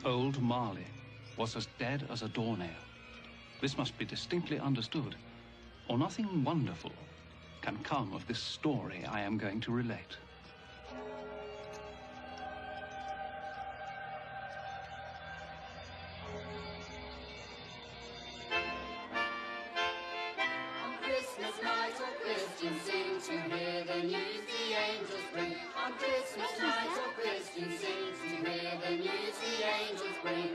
Old Marley was as dead as a doornail. This must be distinctly understood, or nothing wonderful can come of this story I am going to relate. On Christmas night all Christians sing to hear the news the angels bring. On Christmas night all Christians sing to hear the news the angels bring.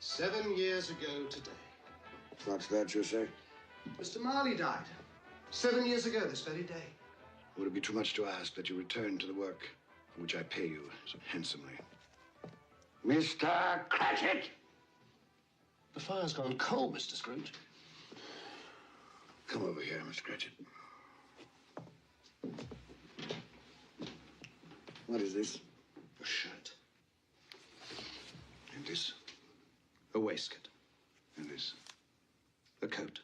7 years ago today. What's that you say? Mr. Marley died. 7 years ago this very day. Would it be too much to ask that you return to the work for which I pay you so handsomely? Mr. Cratchit! The fire's gone cold, Mr. Scrooge. Come over here, Mr. Cratchit. What is this? A shirt. And this? A waistcoat. And this? A coat.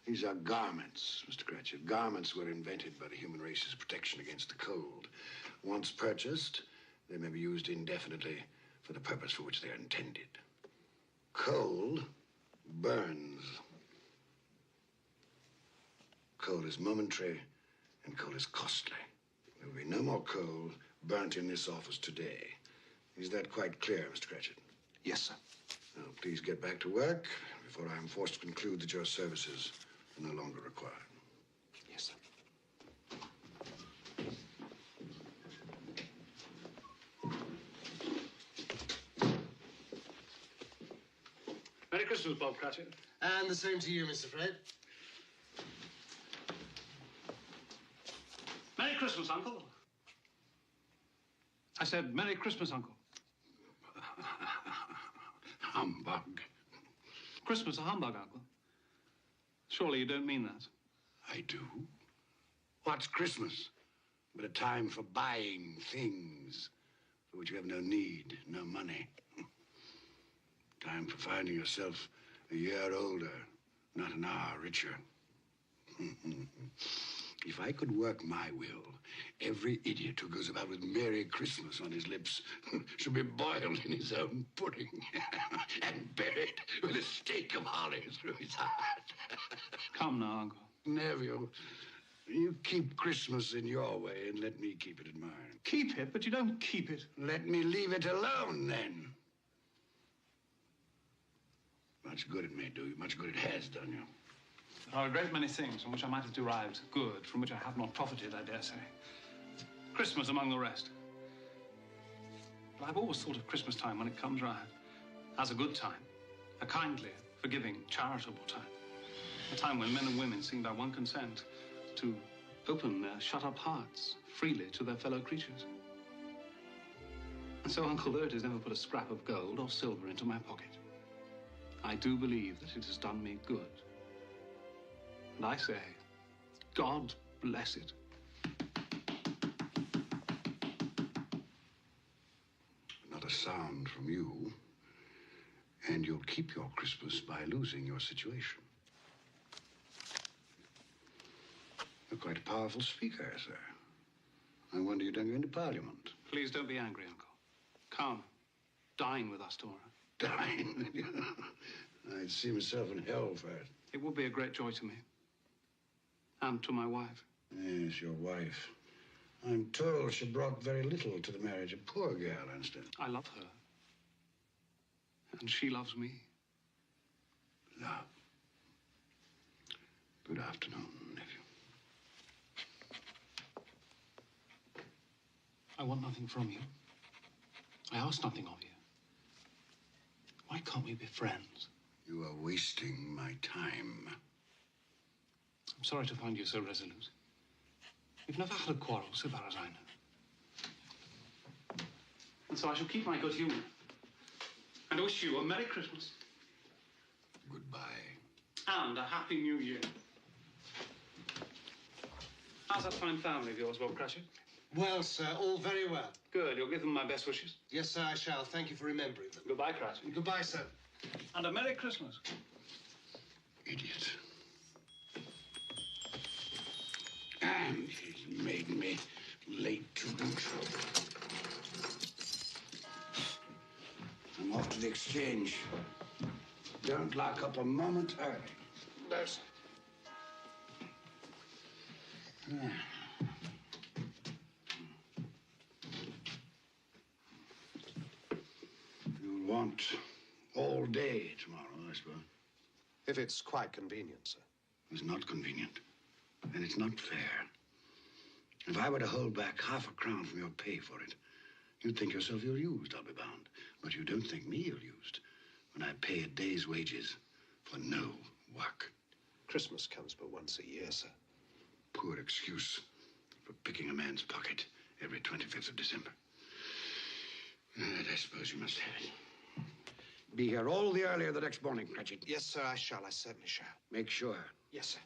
These are garments, Mr. Cratchit. Garments were invented by the human race's protection against the cold. Once purchased, they may be used indefinitely for the purpose for which they are intended. Coal burns. Coal is momentary, and coal is costly. There will be no more coal burnt in this office today. Is that quite clear, Mr. Cratchit? Yes, sir. Now, please get back to work before I am forced to conclude that your services are no longer required. Yes, sir. Merry Christmas, Bob Cratchit. And the same to you, Mr. Fred. Merry Christmas, Uncle. I said, Merry Christmas, Uncle. Humbug. Christmas a humbug, Uncle. Surely you don't mean that. I do. What's Christmas but a time for buying things for which you have no need, no money? Time for finding yourself a year older, not an hour richer. If I could work my will, every idiot who goes about with Merry Christmas on his lips should be boiled in his own pudding and buried with a stake of holly through his heart. Come now, Uncle. Neville, you keep Christmas in your way and let me keep it in mine. Keep it, but you don't keep it. Let me leave it alone, then. Much good it may do you, much good it has done you. There are a great many things from which I might have derived good, from which I have not profited, I dare say. Christmas among the rest. But I've always thought of Christmas time when it comes round as a good time, a kindly, forgiving, charitable time. A time when men and women seem by one consent to open their shut-up hearts freely to their fellow creatures. And so Uncle Lurt has never put a scrap of gold or silver into my pocket. I do believe that it has done me good. And I say, God bless it. Not a sound from you, and you'll keep your Christmas by losing your situation. You're quite a powerful speaker, sir. I wonder you don't go into Parliament. Please don't be angry, Uncle. Come, dine with us tomorrow. Dine? I'd see myself in hell first. It would be a great joy to me. And to my wife. Yes, your wife. I'm told she brought very little to the marriage. A poor girl, Einstein. I love her. And she loves me. Love. Good afternoon, nephew. I want nothing from you. I ask nothing of you. Why can't we be friends? You are wasting my time. I'm sorry to find you so resolute. We've never had a quarrel, so far as I know. And so I shall keep my good humor. And wish you a Merry Christmas. Goodbye. And a Happy New Year. How's that fine family of yours, Bob Cratchit? Well, sir, all very well. Good. You'll give them my best wishes. Yes, sir, I shall. Thank you for remembering them. Goodbye, Cratchit. Goodbye, sir. And a Merry Christmas. Idiot. And he's made me late to boot. I'm off to the exchange. Don't lock up a moment early. No, sir. You'll want all day tomorrow, I suppose. If it's quite convenient, sir. It's not convenient. And it's not fair. If I were to hold back half a crown from your pay for it, you'd think yourself ill-used, I'll be bound. But you don't think me ill-used when I pay a day's wages for no work. Christmas comes but once a year, sir. Poor excuse for picking a man's pocket every 25th of December. And I suppose you must have it. Be here all the earlier the next morning, Cratchit. Yes, sir, I shall. I certainly shall. Make sure. Yes, sir.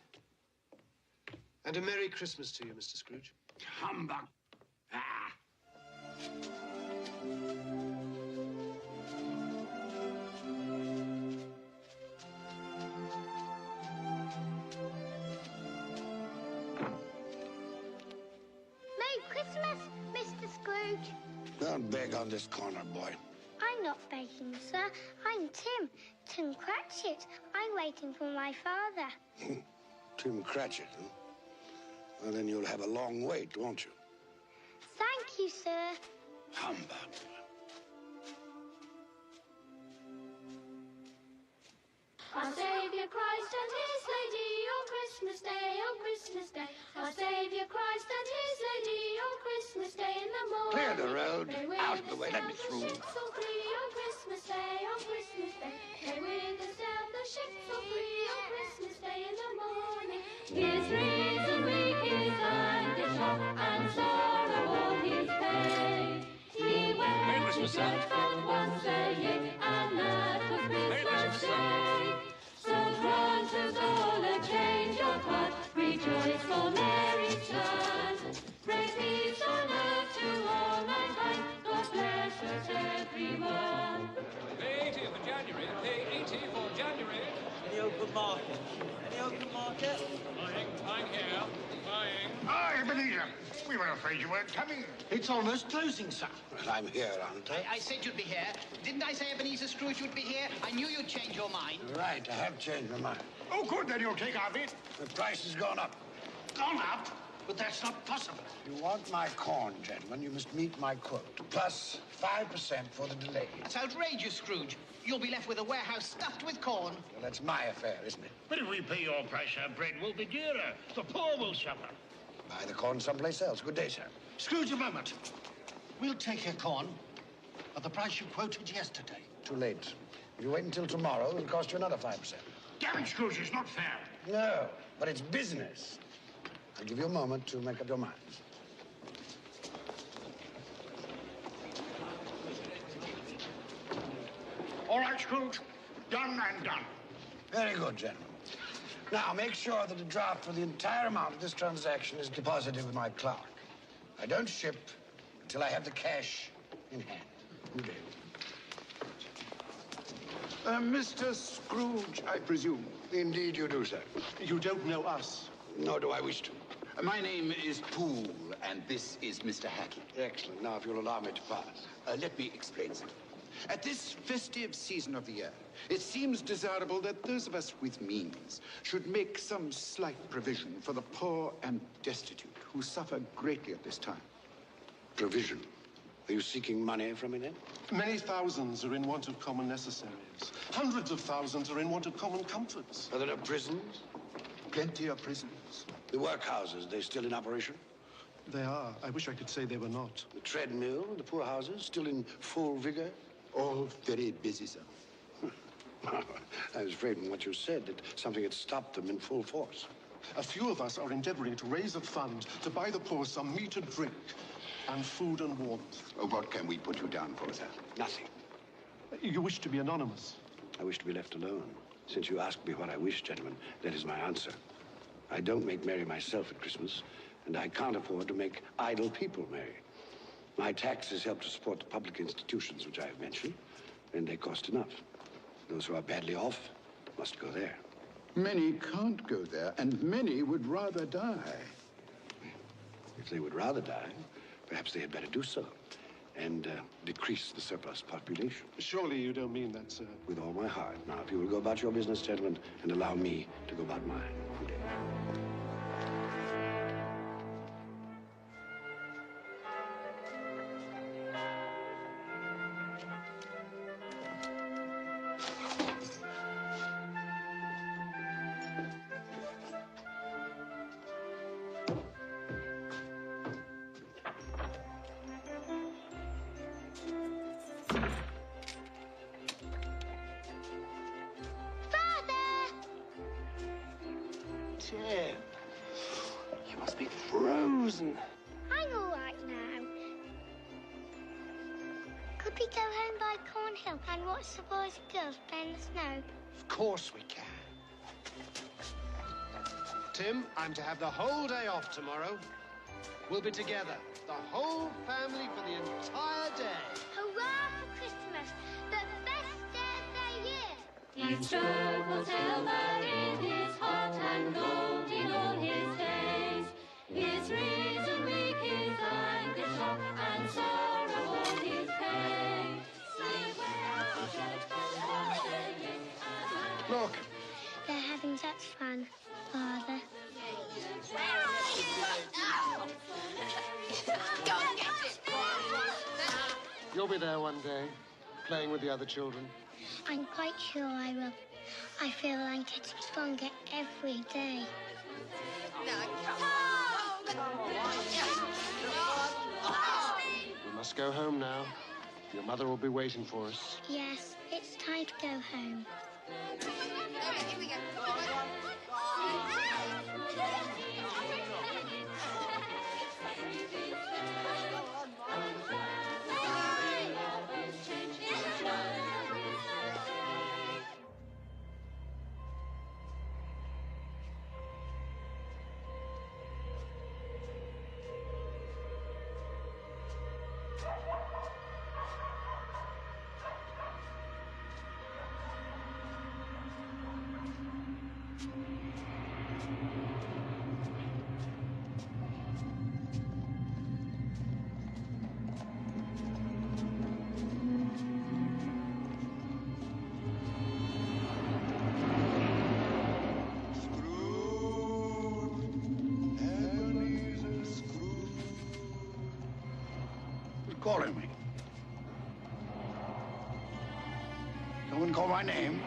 And a Merry Christmas to you, Mr. Scrooge. Humbug. Ah. Merry Christmas, Mr. Scrooge. Don't beg on this corner, boy. I'm not begging, sir. I'm Tim Cratchit. I'm waiting for my father. Tim Cratchit, huh? Well, then you'll have a long wait, won't you? Thank you, sir. Humbug. Our Saviour Christ and His Lady on Christmas Day, on Christmas Day. Our Saviour Christ and His Lady on Christmas Day in the morning. Clear the road. Pray with Out of the way. Let me us through. the ships all three on Christmas Day, on Christmas Day. Pray with us down the ships all three on Christmas Day in the morning. His reason weak is and is short, and sorrow all His pain. He went to church but once a year, and that was Christmas Day. So grant us all a change of heart, rejoice for Mary's son. Pray peace on earth to all mankind, God bless us everyone. Pay 80 for January, pay 80 for January. Any open market? Any open market? Buying here, buying. Ah, Ebenezer. We were afraid you weren't coming. It's almost closing, sir. Well, I'm here, aren't I? I said you'd be here. Didn't I say Ebenezer Scrooge would be here? I knew you'd change your mind. Right, I have changed my mind. Oh, good, then you'll take our bid. The price has gone up. Gone up? But that's not possible. If you want my corn, gentlemen, you must meet my quote. Plus 5% for the delay. It's outrageous, Scrooge. You'll be left with a warehouse stuffed with corn. Well, that's my affair, isn't it? But if we pay your price, our bread will be dearer. The poor will suffer. Buy the corn someplace else. Good day, sir. Scrooge, a moment. We'll take your corn at the price you quoted yesterday. Too late. If you wait until tomorrow, it'll cost you another 5%. Damn it, Scrooge, it's not fair. No, but it's business. I'll give you a moment to make up your minds. right, Scrooge. Done and done. Very good, gentlemen. Now, make sure that a draft for the entire amount of this transaction is deposited with my clerk. I don't ship until I have the cash in hand. Good day. Mr. Scrooge, I presume. Indeed you do, sir. You don't know us. Nor do I wish to. My name is Poole, and this is Mr. Hackett. Excellent. Now, if you'll allow me to pass. Let me explain something. At this festive season of the year, it seems desirable that those of us with means should make some slight provision for the poor and destitute who suffer greatly at this time. Provision? Are you seeking money from me, then? Many thousands are in want of common necessaries. Hundreds of thousands are in want of common comforts. Are there no prisons? Plenty of prisons. The workhouses, they still in operation? They are. I wish I could say they were not. The treadmill, the poorhouses, still in full vigor? All very busy, sir. I was afraid from what you said that something had stopped them in full force. A few of us are endeavoring to raise a fund to buy the poor some meat and drink, and food and warmth. What can we put you down for, sir? Nothing. You wish to be anonymous? I wish to be left alone. Since you asked me what I wish, gentlemen, that is my answer. I don't make merry myself at Christmas, and I can't afford to make idle people merry. My taxes help to support the public institutions which I have mentioned, and they cost enough. Those who are badly off must go there. Many can't go there, and many would rather die. If they would rather die, perhaps they had better do so, and decrease the surplus population. Surely you don't mean that, sir. With all my heart. Now, if you will go about your business, gentlemen, and allow me to go about mine. Good day. Tim, you must be frozen. I'm all right now. Could we go home by Cornhill and watch the boys and girls play in the snow? Of course we can. Tim, I'm to have the whole day off tomorrow. We'll be together, the whole family, for the entire day. Hurrah for Christmas, the best day of the year! He struggles hell, but in his heart and gold in all his days. His reason weak, his anger shock, and sorrow all his pain. Sing well to church, and saying, Look, They're having such fun, Father. You'll be there one day, playing with the other children. I'm quite sure I will. I feel I'm getting stronger every day. We must go home now. Your mother will be waiting for us. Yes, it's time to go home. calling me. No one call my name.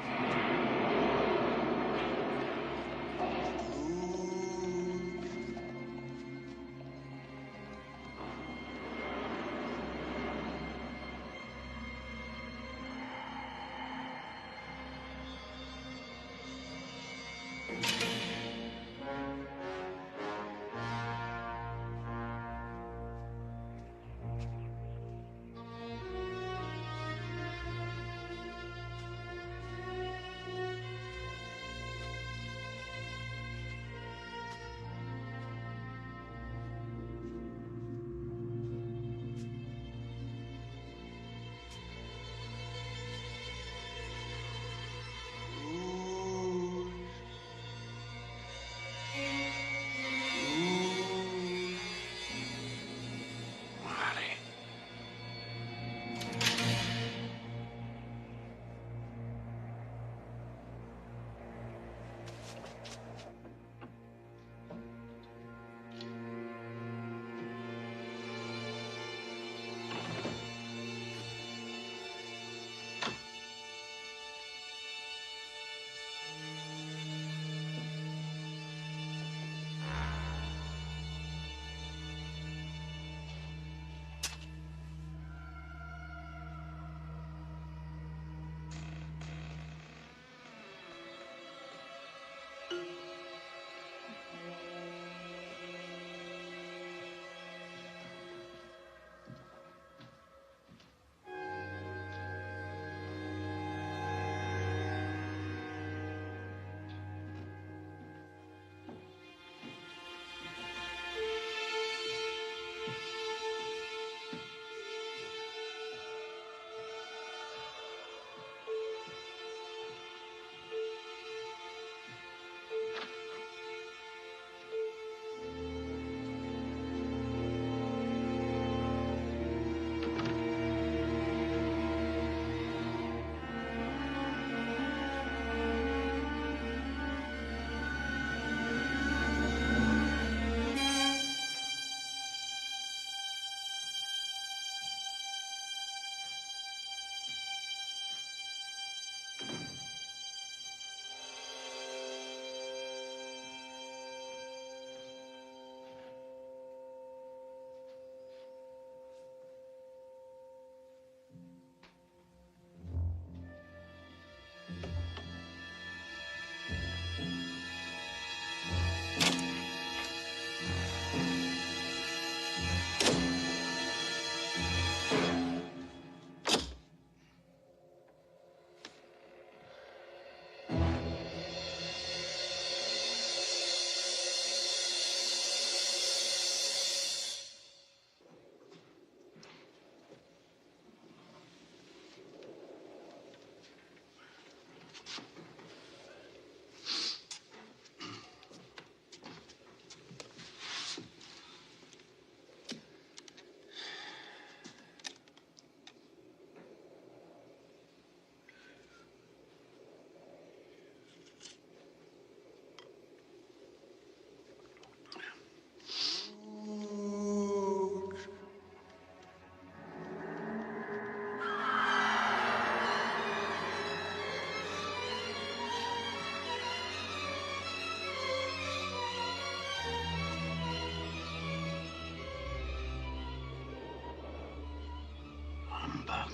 Humbug.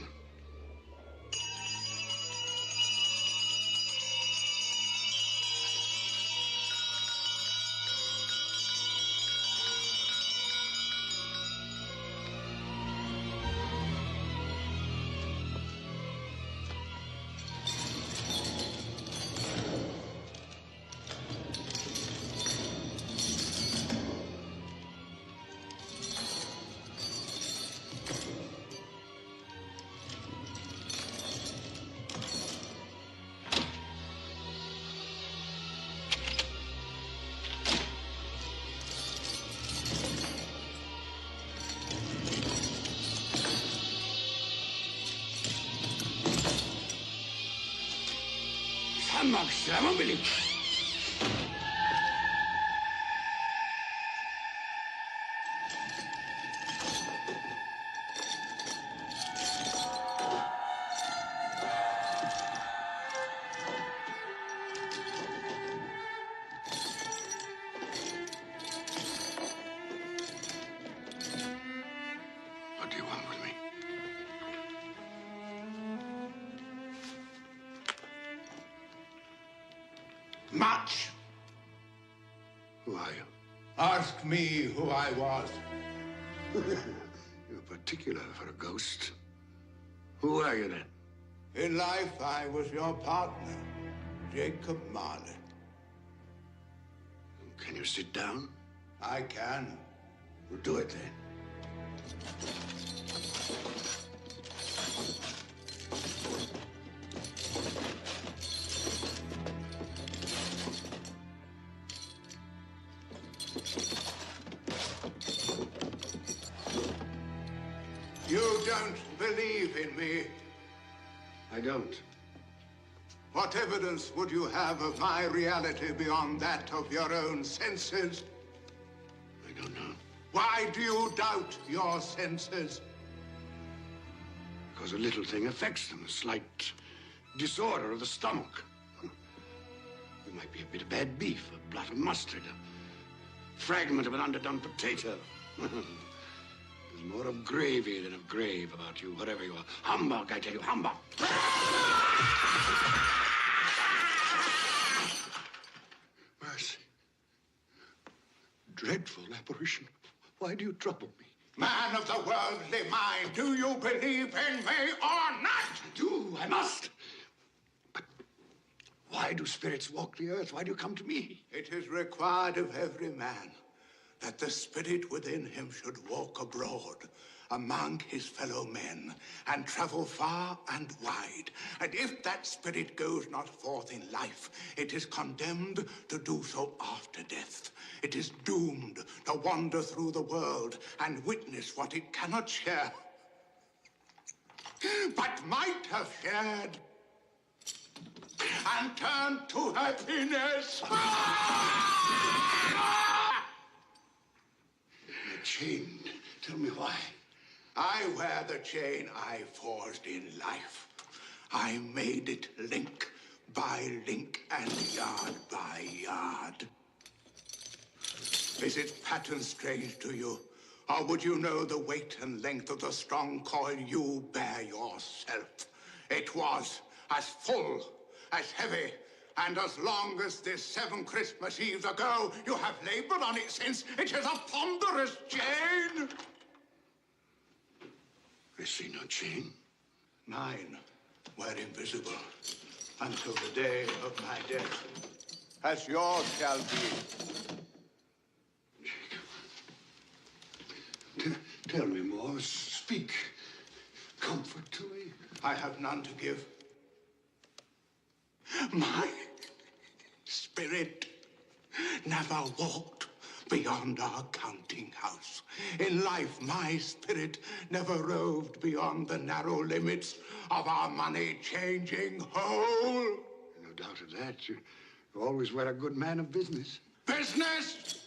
Humbug, What do you want with me? Much. Who are you? Ask me who I was. You're particular for a ghost. Who are you then? In life, I was your partner, Jacob Marley. Can you sit down? I can. We'll do it then. You don't believe in me. I don't. What evidence would you have of my reality beyond that of your own senses? I don't know. Why do you doubt your senses? Because a little thing affects them. A slight disorder of the stomach. It might be a bit of bad beef, a blot of mustard, a fragment of an underdone potato. There's more of gravy than of grave about you, whatever you are. Humbug, I tell you, humbug! Mercy. Dreadful apparition. Why do you trouble me? Man of the worldly mind, do you believe in me or not? I do, I must. But why do spirits walk the earth? Why do you come to me? It is required of every man that the spirit within him should walk abroad among his fellow men and travel far and wide. And if that spirit goes not forth in life, it is condemned to do so after death. It is doomed to wander through the world and witness what it cannot share, but might have shared, and turn to happiness. The chain. Tell me why. I wear the chain I forged in life. I made it link by link and yard by yard. Is its pattern strange to you? Or would you know the weight and length of the strong coil you bear yourself? It was as full, as heavy, and as long as this 7 Christmas Eves ago, you have labored on it since. It is a ponderous chain. I see no chain. Mine were invisible until the day of my death, as yours shall be. Tell me more. Speak. Comfort to me. I have none to give. My spirit never walked beyond our counting house. In life, my spirit never roved beyond the narrow limits of our money-changing hole. No doubt of that. You always were a good man of business. Business?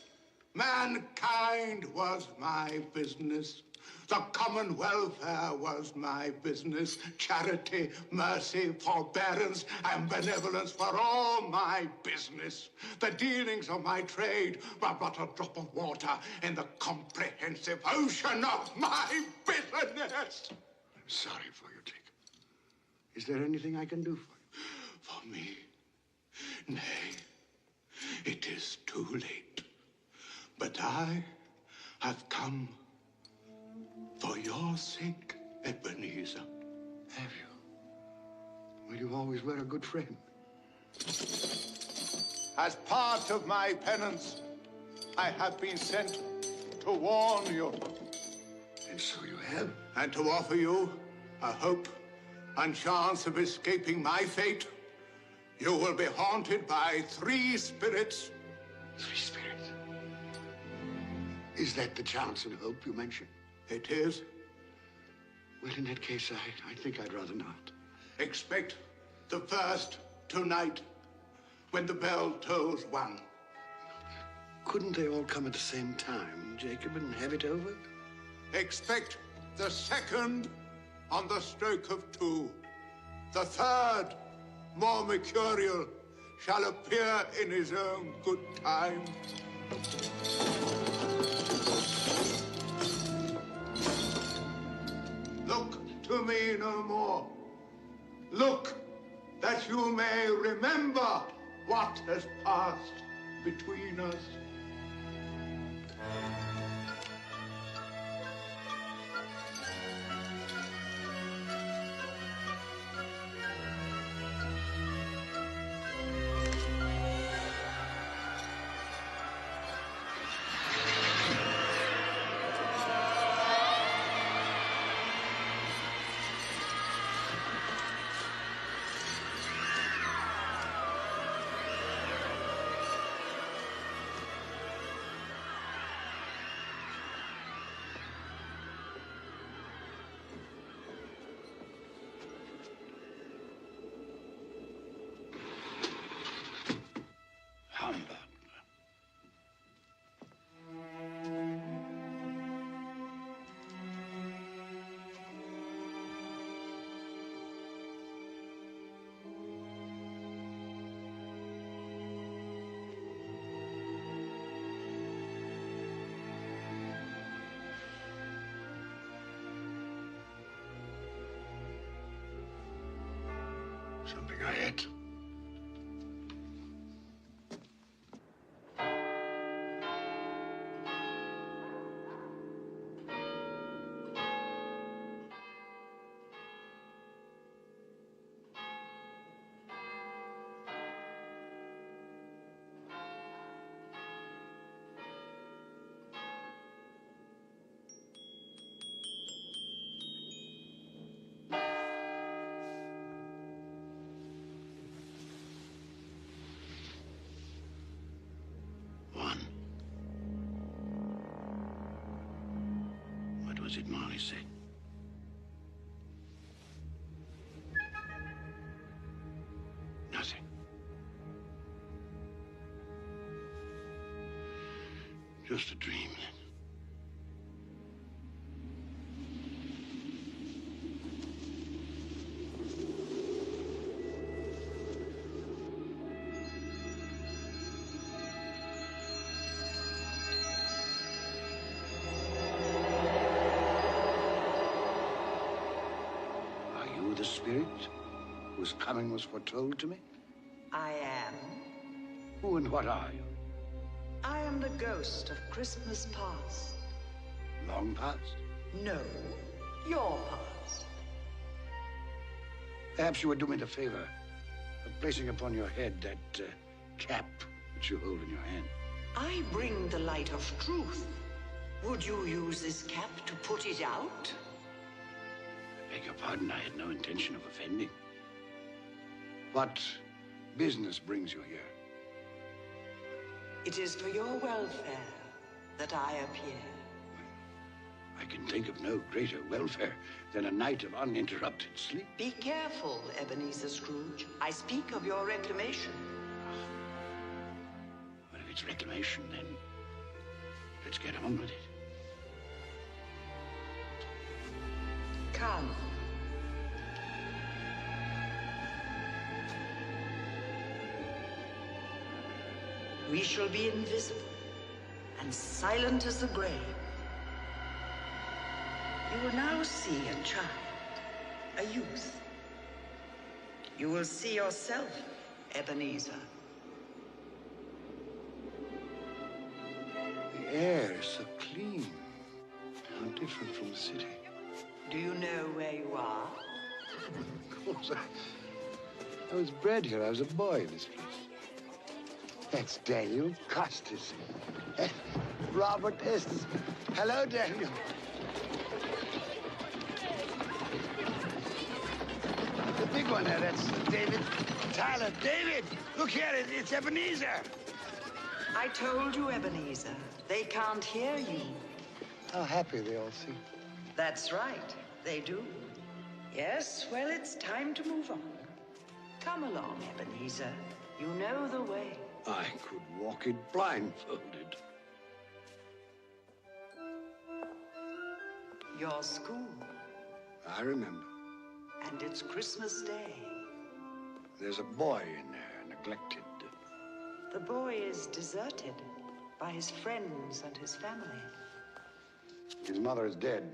Mankind was my business. The common welfare was my business. Charity, mercy, forbearance, and benevolence were all my business. The dealings of my trade were but a drop of water in the comprehensive ocean of my business. Sorry for you, Jacob. Is there anything I can do for you? For me? Nay, it is too late. But I have come for your sake, Ebenezer. Have you? Well, you always were a good friend. As part of my penance, I have been sent to warn you. And so you have? And to offer you a hope and chance of escaping my fate. You will be haunted by 3 spirits. 3 spirits? Is that the chance and hope you mentioned? It is. Well, in that case, I think I'd rather not. Expect the first tonight, when the bell tolls 1. Couldn't they all come at the same time, Jacob, and have it over? Expect the second on the stroke of 2. The third, more mercurial, shall appear in his own good time. Look to me no more. Look, that you may remember what has passed between us. Something I ate. What was it Molly said? Nothing. Just a dream, then. The spirit whose coming was foretold to me? I am. Who and what are you? I am the ghost of Christmas past. Long past? No, your past. Perhaps you would do me the favor of placing upon your head that cap that you hold in your hand. I bring the light of truth. Would you use this cap to put it out? I beg your pardon, I had no intention of offending. What business brings you here? It is for your welfare that I appear. I can think of no greater welfare than a night of uninterrupted sleep. Be careful, Ebenezer Scrooge. I speak of your reclamation. Well, if it's reclamation, then let's get on with it. Come. We shall be invisible and silent as the grave. You will now see a child. a youth. You will see yourself, Ebenezer. The air is so clean. How different from the city. Do you know where you are? Of course, I was bred here. I was a boy in this place. That's Daniel Costas. Robert Estes. Hello, Daniel. The big one there, that's David Tyler. David, look here, it's Ebenezer. I told you, Ebenezer. They can't hear you. How happy they all seem. That's right, they do. Yes, well, it's time to move on. Come along, Ebenezer. You know the way. I could walk it blindfolded. Your school. I remember. And it's Christmas Day. There's a boy in there, neglected. The boy is deserted by his friends and his family. His mother is dead.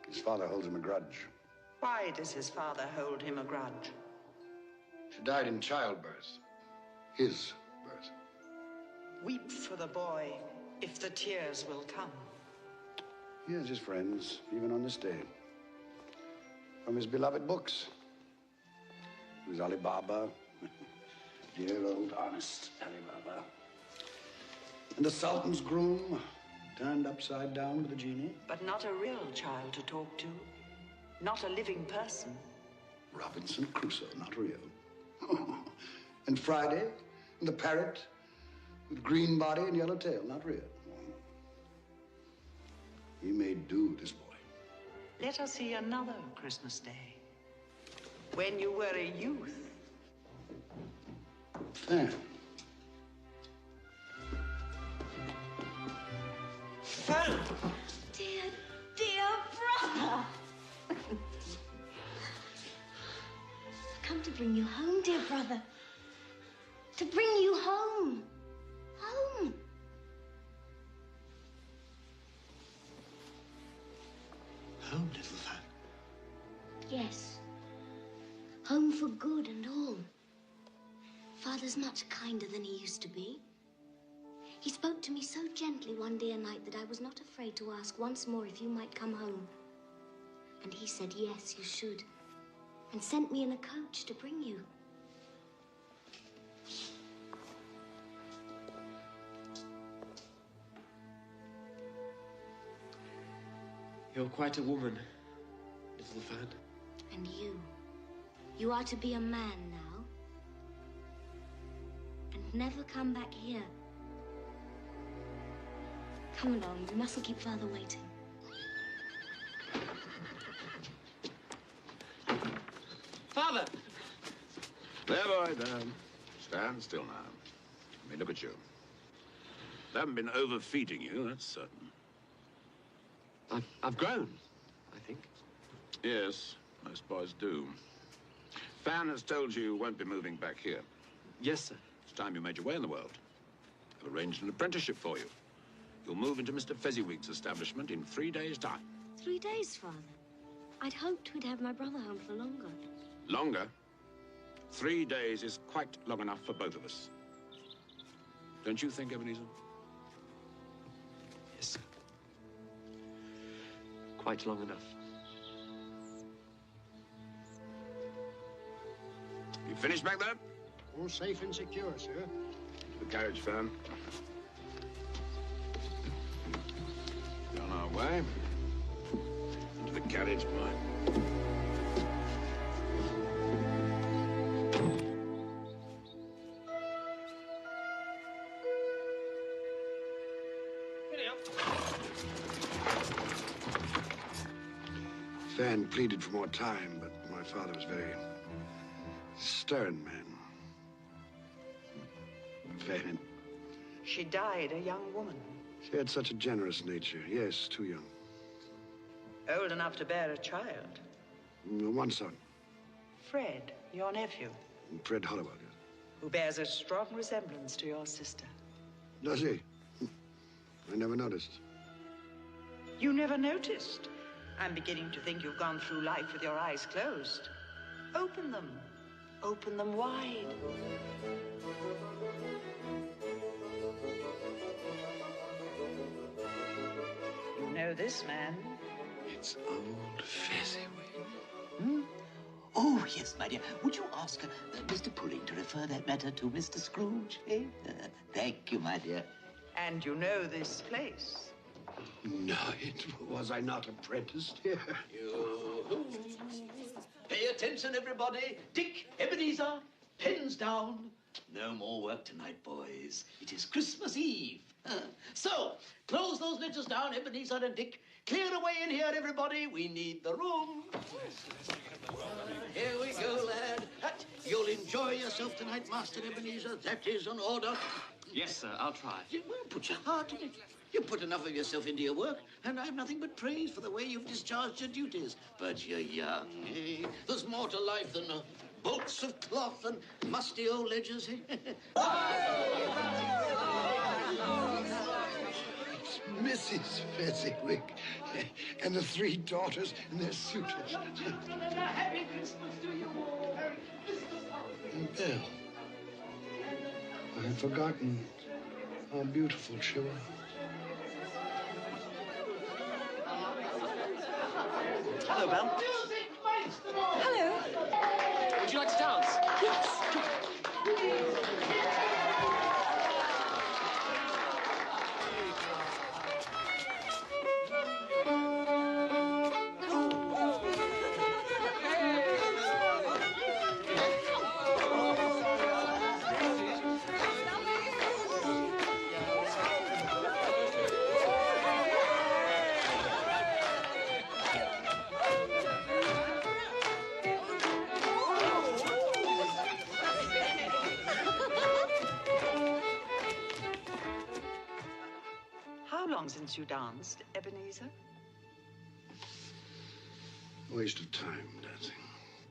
His father holds him a grudge. Why does his father hold him a grudge? She died in childbirth. His birth. Weep for the boy if the tears will come. He has his friends, even on this day. From his beloved books. There's Ali Baba. Dear old honest Ali Baba. And the Sultan's groom, turned upside down with a genie. But not a real child to talk to. Not a living person. Robinson Crusoe, not real. And Friday, and the parrot, with green body and yellow tail, not real. He made do, this boy. Let us see another Christmas Day. When you were a youth. Fan. Fan! Dear, dear brother. I've come to bring you home, dear brother. To bring you home. Home. Home, little fan. Yes. Home for good and all. Father's much kinder than he used to be. He spoke to me so gently one dear night that I was not afraid to ask once more if you might come home. And he said, yes, you should. And sent me in a coach to bring you. You're quite a woman, little fan. And you are to be a man now. And never come back here. Come along, we mustn't keep Father waiting. Father! There, boy, there. Stand still now. Let me look at you. They haven't been overfeeding you, that's certain. I've grown, I think. Yes, most boys do. Fan has told you won't be moving back here. Yes, sir. It's time you made your way in the world. I've arranged an apprenticeship for you. You'll move into Mr. Fezziwig's establishment in 3 days' time. 3 days, Father. I'd hoped we'd have my brother home for longer. Longer? 3 days is quite long enough for both of us. Don't you think, Ebenezer? Yes, sir. Quite long enough. You finished back there? All safe and secure, sir. The carriage, Fan. On our way. Into the carriage, boy. Fan pleaded for more time, but my father was very stern man. Fan. She died a young woman. She had such a generous nature. Yes, too young. Old enough to bear a child. One son, Fred, your nephew, Fred Hollowell. Yes. who bears a strong resemblance to your sister. Does he? I never noticed. You never noticed? I'm beginning to think you've gone through life with your eyes closed. Open them. Open them wide. You know this man? It's old Fezziwig. Hmm? Oh, yes, my dear. Would you ask Mr. Pudding to refer that matter to Mr. Scrooge? Eh? Thank you, my dear. And you know this place? No, was I not apprenticed here? Pay attention, everybody. Dick, Ebenezer, pens down. No more work tonight, boys. It is Christmas Eve. So, close those ledgers down, Ebenezer and Dick. Clear away in here, everybody. We need the room. Here we go, lad. You'll enjoy yourself tonight, Master Ebenezer. That is an order. Yes, sir, I'll try. Well, put your heart in it. You put enough of yourself into your work, and I have nothing but praise for the way you've discharged your duties. But you're young, eh? There's more to life than bolts of cloth and musty old ledgers, eh? It's Mrs. Fezziwig and the 3 daughters and their suitors. Happy Christmas to you all. Merry Christmas. And Belle. I had forgotten how beautiful she was. Hello, Belle. Hello. Would you like to dance? Yes. How long since you danced, Ebenezer? Waste of time, dancing.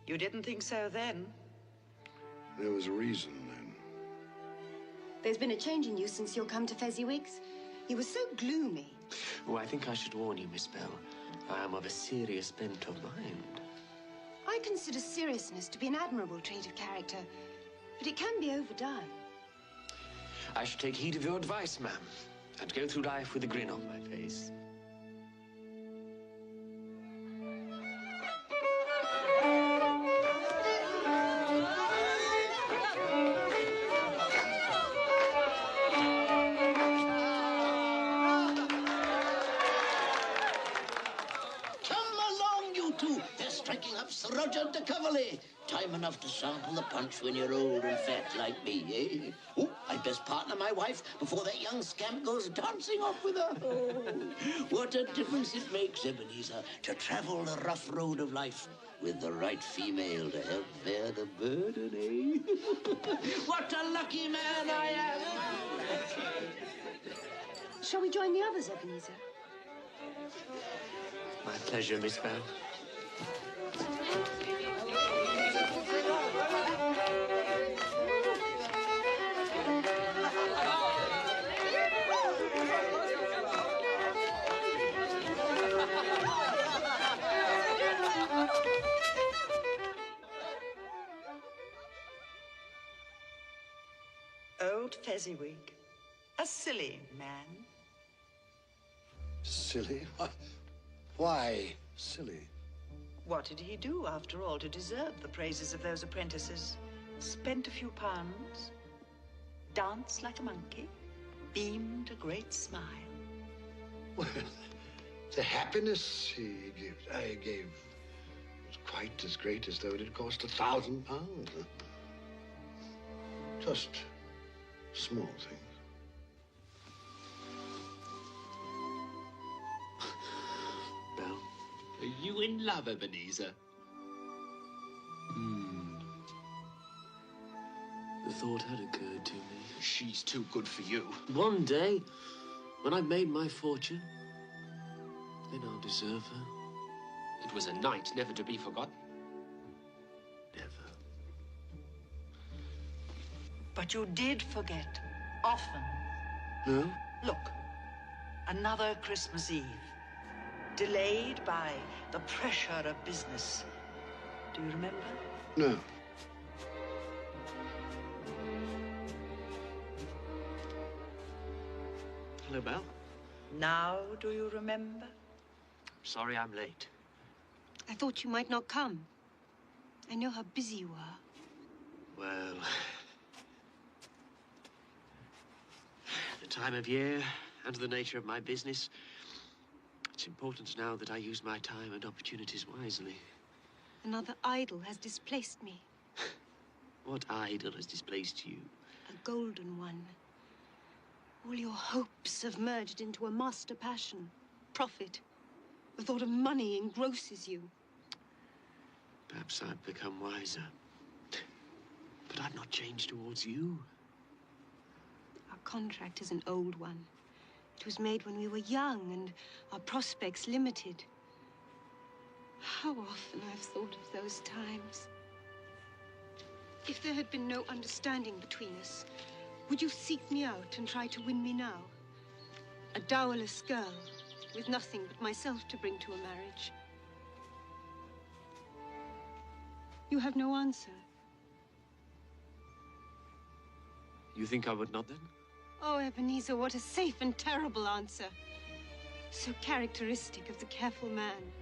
You didn't think so then? There was a reason then. There's been a change in you since you've come to Fezziwig's. You were so gloomy. Oh, I think I should warn you, Miss Belle. I am of a serious bent of mind. I consider seriousness to be an admirable trait of character, but it can be overdone. I should take heed of your advice, ma'am, and go through life with a grin on my face. Sir Roger de Coverley. Time enough to sample the punch when you're old and fat like me, eh? Oh, I'd best partner my wife before that young scamp goes dancing off with her. Oh, what a difference it makes, Ebenezer, to travel the rough road of life with the right female to help bear the burden, eh? What a lucky man I am! Shall we join the others, Ebenezer? My pleasure, Miss Belle. Old Fezziwig. A silly man. Silly? Why silly? What did he do, after all, to deserve the praises of those apprentices? Spent a few pounds, danced like a monkey, beamed a great smile. Well, the happiness I gave was quite as great as though it had cost £1,000. Just small things. Belle. Are you in love, Ebenezer? The thought had occurred to me. She's too good for you. One day, when I've made my fortune, then I'll deserve her. It was a night never to be forgotten. Never. But you did forget, often. No? Look, another Christmas Eve. Delayed by the pressure of business. Do you remember? No. Hello, Belle. Now do you remember? Sorry I'm late. I thought you might not come. I know how busy you are. Well, the time of year and the nature of my business, it's important now that I use my time and opportunities wisely. Another idol has displaced me. What idol has displaced you? A golden one. All your hopes have merged into a master passion. Profit. The thought of money engrosses you. Perhaps I've become wiser. But I've not changed towards you. Our contract is an old one. It was made when we were young and our prospects limited. How often I've thought of those times. If there had been no understanding between us, would you seek me out and try to win me now? A dowerless girl with nothing but myself to bring to a marriage. You have no answer. You think I would not then? Oh, Ebenezer, what a safe and terrible answer. So characteristic of the careful man.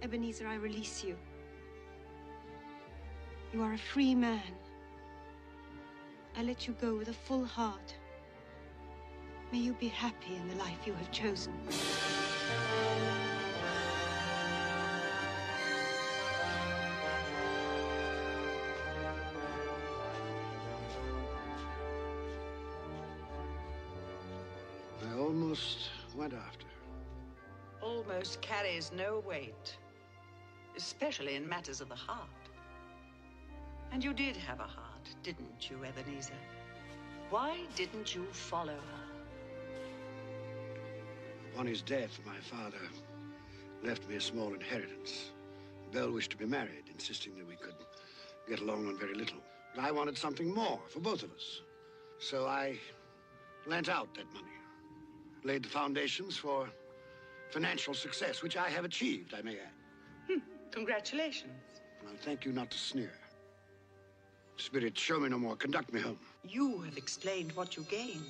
Ebenezer, I release you. You are a free man. I let you go with a full heart. May you be happy in the life you have chosen. I almost went after her. Almost carries no weight, especially in matters of the heart. And you did have a heart, didn't you, Ebenezer? Why didn't you follow her? Upon his death, my father left me a small inheritance. Belle wished to be married, insisting that we could get along on very little. But I wanted something more for both of us. So I lent out that money, laid the foundations for financial success, which I have achieved, I may add. Congratulations. Well, thank you not to sneer. Spirit, show me no more. Conduct me home. You have explained what you gained.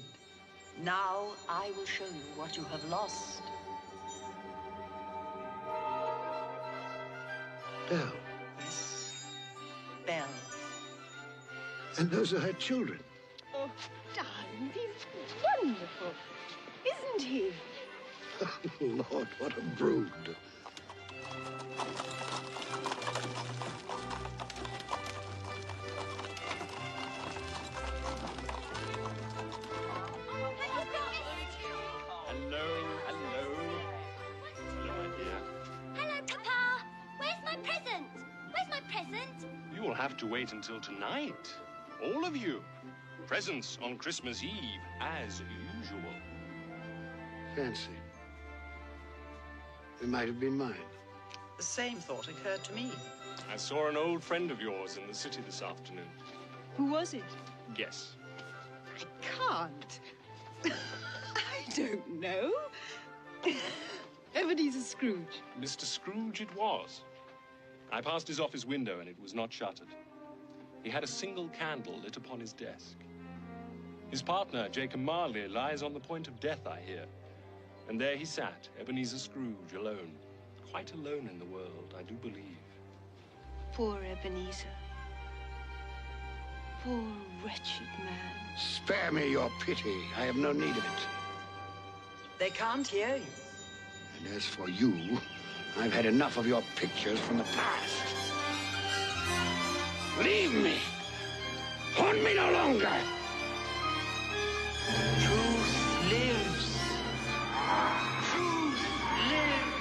Now I will show you what you have lost. Belle. Yes, Belle. And those are her children. Oh, darling, he's wonderful, isn't he? Oh, Lord, what a brood. You'll have to wait until tonight. All of you. Presents on Christmas Eve, as usual. Fancy. It might have been mine. The same thought occurred to me. I saw an old friend of yours in the city this afternoon. Who was it? Guess. I can't. I don't know. Ebenezer Scrooge. Mr. Scrooge it was. I passed his office window and it was not shuttered. He had a single candle lit upon his desk. His partner, Jacob Marley, lies on the point of death, I hear. And there he sat, Ebenezer Scrooge, alone. Quite alone in the world, I do believe. Poor Ebenezer. Poor wretched man. Spare me your pity. I have no need of it. They can't hear you. And as for you, I've had enough of your pictures from the past. Leave me. Haunt me no longer. Truth lives. Truth lives.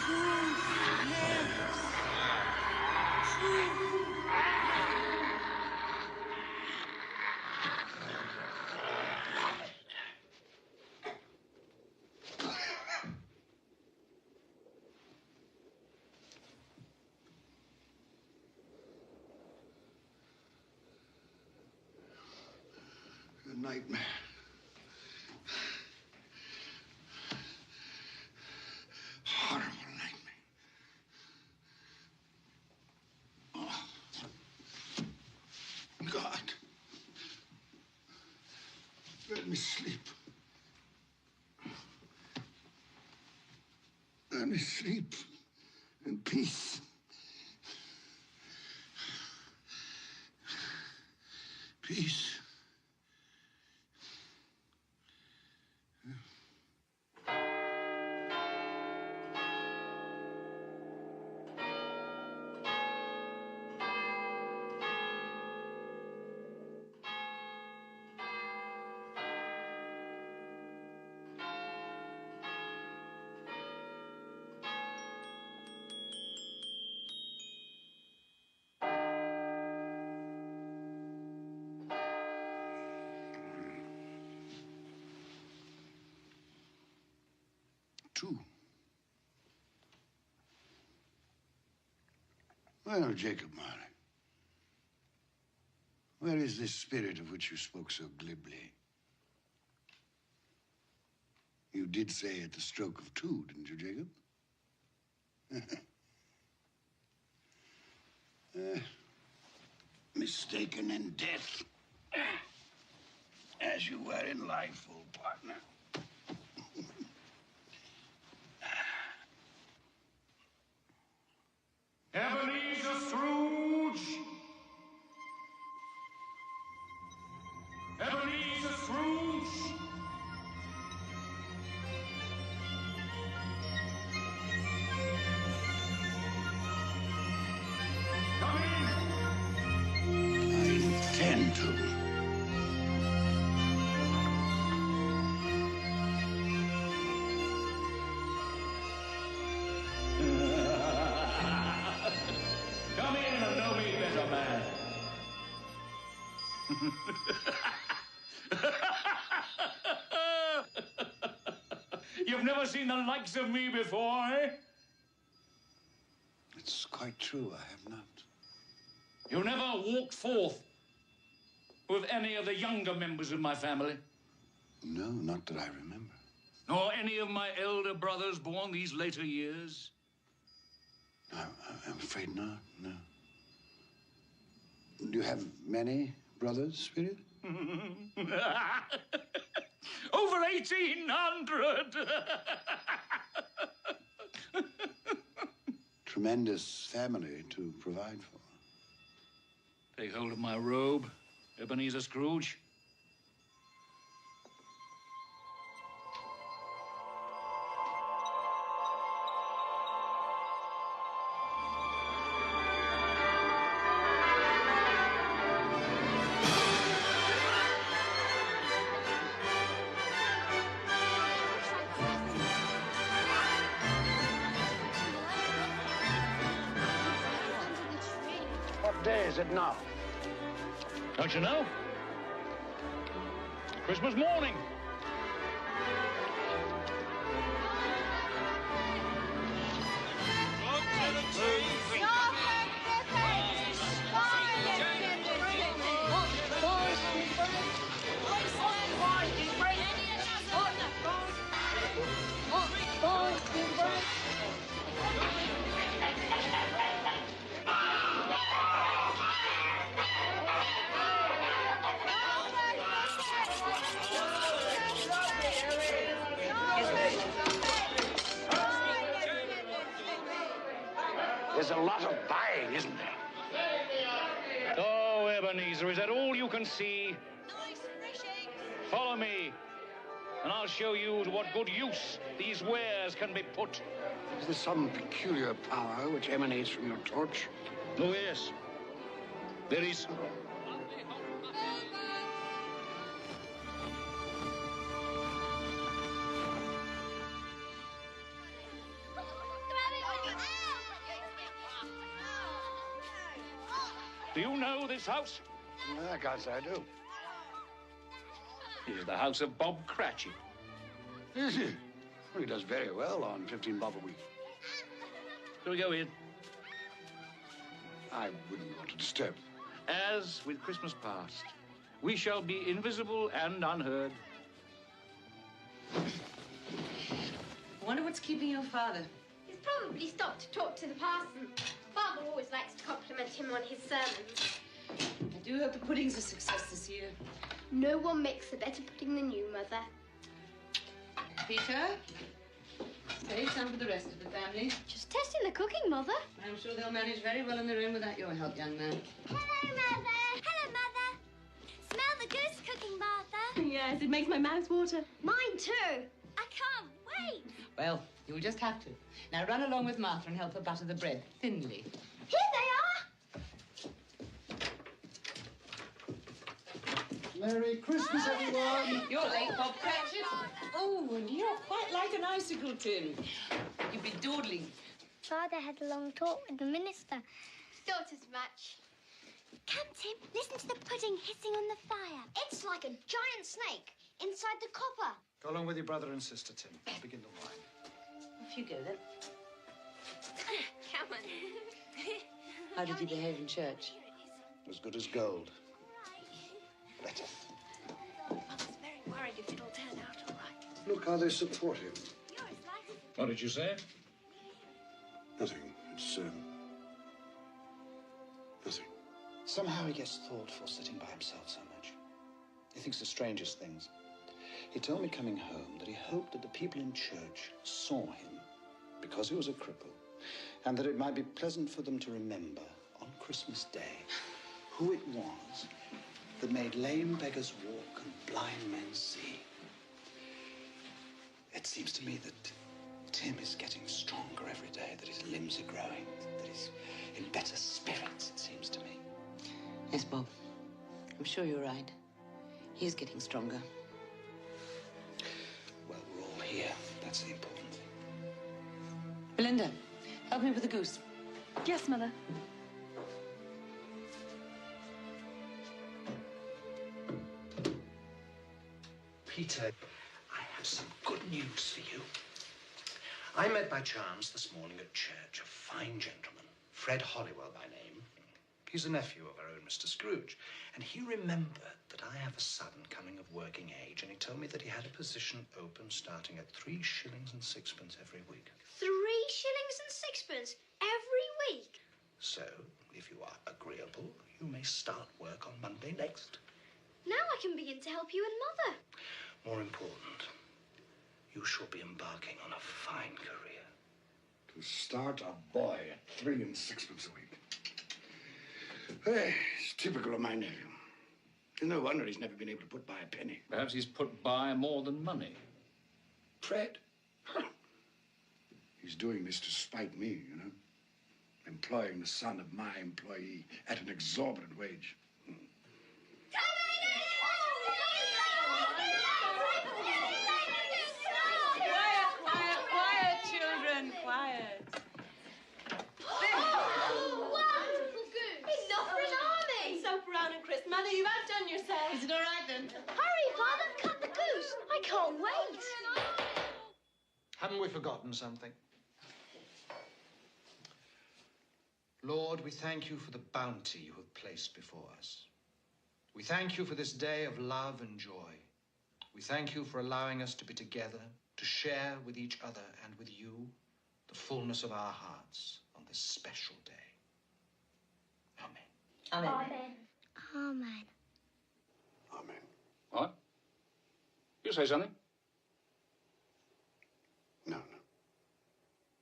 Truth lives. Truth. A nightmare. Let me sleep. Let me sleep in peace. Peace. Two. Well, Jacob Marley, where is this spirit of which you spoke so glibly? You did say at the stroke of two, didn't you, Jacob? Mistaken in death, as you were in life, old partner. Ebenezer Scrooge! Ebenezer Scrooge! Come in! I intend to. Come in and know me better, man. You've never seen the likes of me before, eh? It's quite true, I have not. You never walked forth with any of the younger members of my family? No, not that I remember. Nor any of my elder brothers born these later years? I'm afraid not, no. Do you have many brothers, Spirit? Over 1,800! Tremendous family to provide for. Take hold of my robe, Ebenezer Scrooge. What day is it now? Don't you know? Christmas morning. There's a lot of buying, isn't there? Oh, Ebenezer, is that all you can see? Follow me, and I'll show you to what good use these wares can be put. Is there some peculiar power which emanates from your torch? Oh, yes. There is. Do you know this house? I can't say I do. It is the house of Bob Cratchit. Is he? Well, he does very well on 15 bob a week. Shall we go in? I wouldn't want to disturb. As with Christmas past, we shall be invisible and unheard. Wonder what's keeping your father. He's probably stopped to talk to the parson. Father always likes to compliment him on his sermons. I do hope the pudding's a success this year. No one makes a better pudding than you, Mother. Peter, save some for the rest of the family. Just testing the cooking, Mother. I'm sure they'll manage very well on their own without your help, young man. Hello, Mother. Hello, Mother. Smell the goose cooking, Martha. Yes, it makes my mouth water. Mine too. I can't wait. Well, you'll just have to. Now run along with Martha and help her butter the bread thinly. Here they are. Merry Christmas, everyone. You're late, Bob Cratchit. Oh, and you're quite like an icicle, Tim. You've been dawdling. Father had a long talk with the minister. Thought as much. Come, Tim, listen to the pudding hissing on the fire. It's like a giant snake inside the copper. Go along with your brother and sister, Tim. I'll begin the wine. Off you go, then. Come on. How did you behave in church? As good as gold. Better. Mother's very worried if it'll turn out all right. Look how they support him. What did you say? Nothing. It's, nothing. Somehow he gets thoughtful sitting by himself so much. He thinks the strangest things. He told me coming home that he hoped that the people in church saw him because he was a cripple, and that it might be pleasant for them to remember on Christmas Day who it was that made lame beggars walk and blind men see. It seems to me that Tim is getting stronger every day, that his limbs are growing, that he's in better spirits, it seems to me. Yes, Bob. I'm sure you're right. He's getting stronger. Well, we're all here. That's the important thing. Belinda, help me with the goose. Yes, Mother. Peter, I have some good news for you. I met by chance this morning at church a fine gentleman, Fred Hollywell by name. He's a nephew of our own Mr. Scrooge, and he remembered that I have a son coming of working age, and he told me that he had a position open starting at 3 shillings and sixpence every week. 3 shillings and sixpence every week? So, if you are agreeable, you may start work on Monday next. Now I can begin to help you and Mother. More important, you shall be embarking on a fine career. To start a boy at 3 and sixpence a week. Hey, it's typical of my nephew. It's no wonder he's never been able to put by a penny. Perhaps he's put by more than money. Fred? He's doing this to spite me, you know. Employing the son of my employee at an exorbitant wage. Quiet, children, quiet. Enough for an army! Soap around and Chris. Mother, you've outdone yourself. Is it all right, then? Hurry, Father, cut the goose. I can't wait. Haven't we forgotten something? Lord, we thank you for the bounty you have placed before us. We thank you for this day of love and joy. We thank you for allowing us to be together, to share with each other and with you the fullness of our hearts on this special day. Amen. Amen. Amen. Amen. What? You say something? No.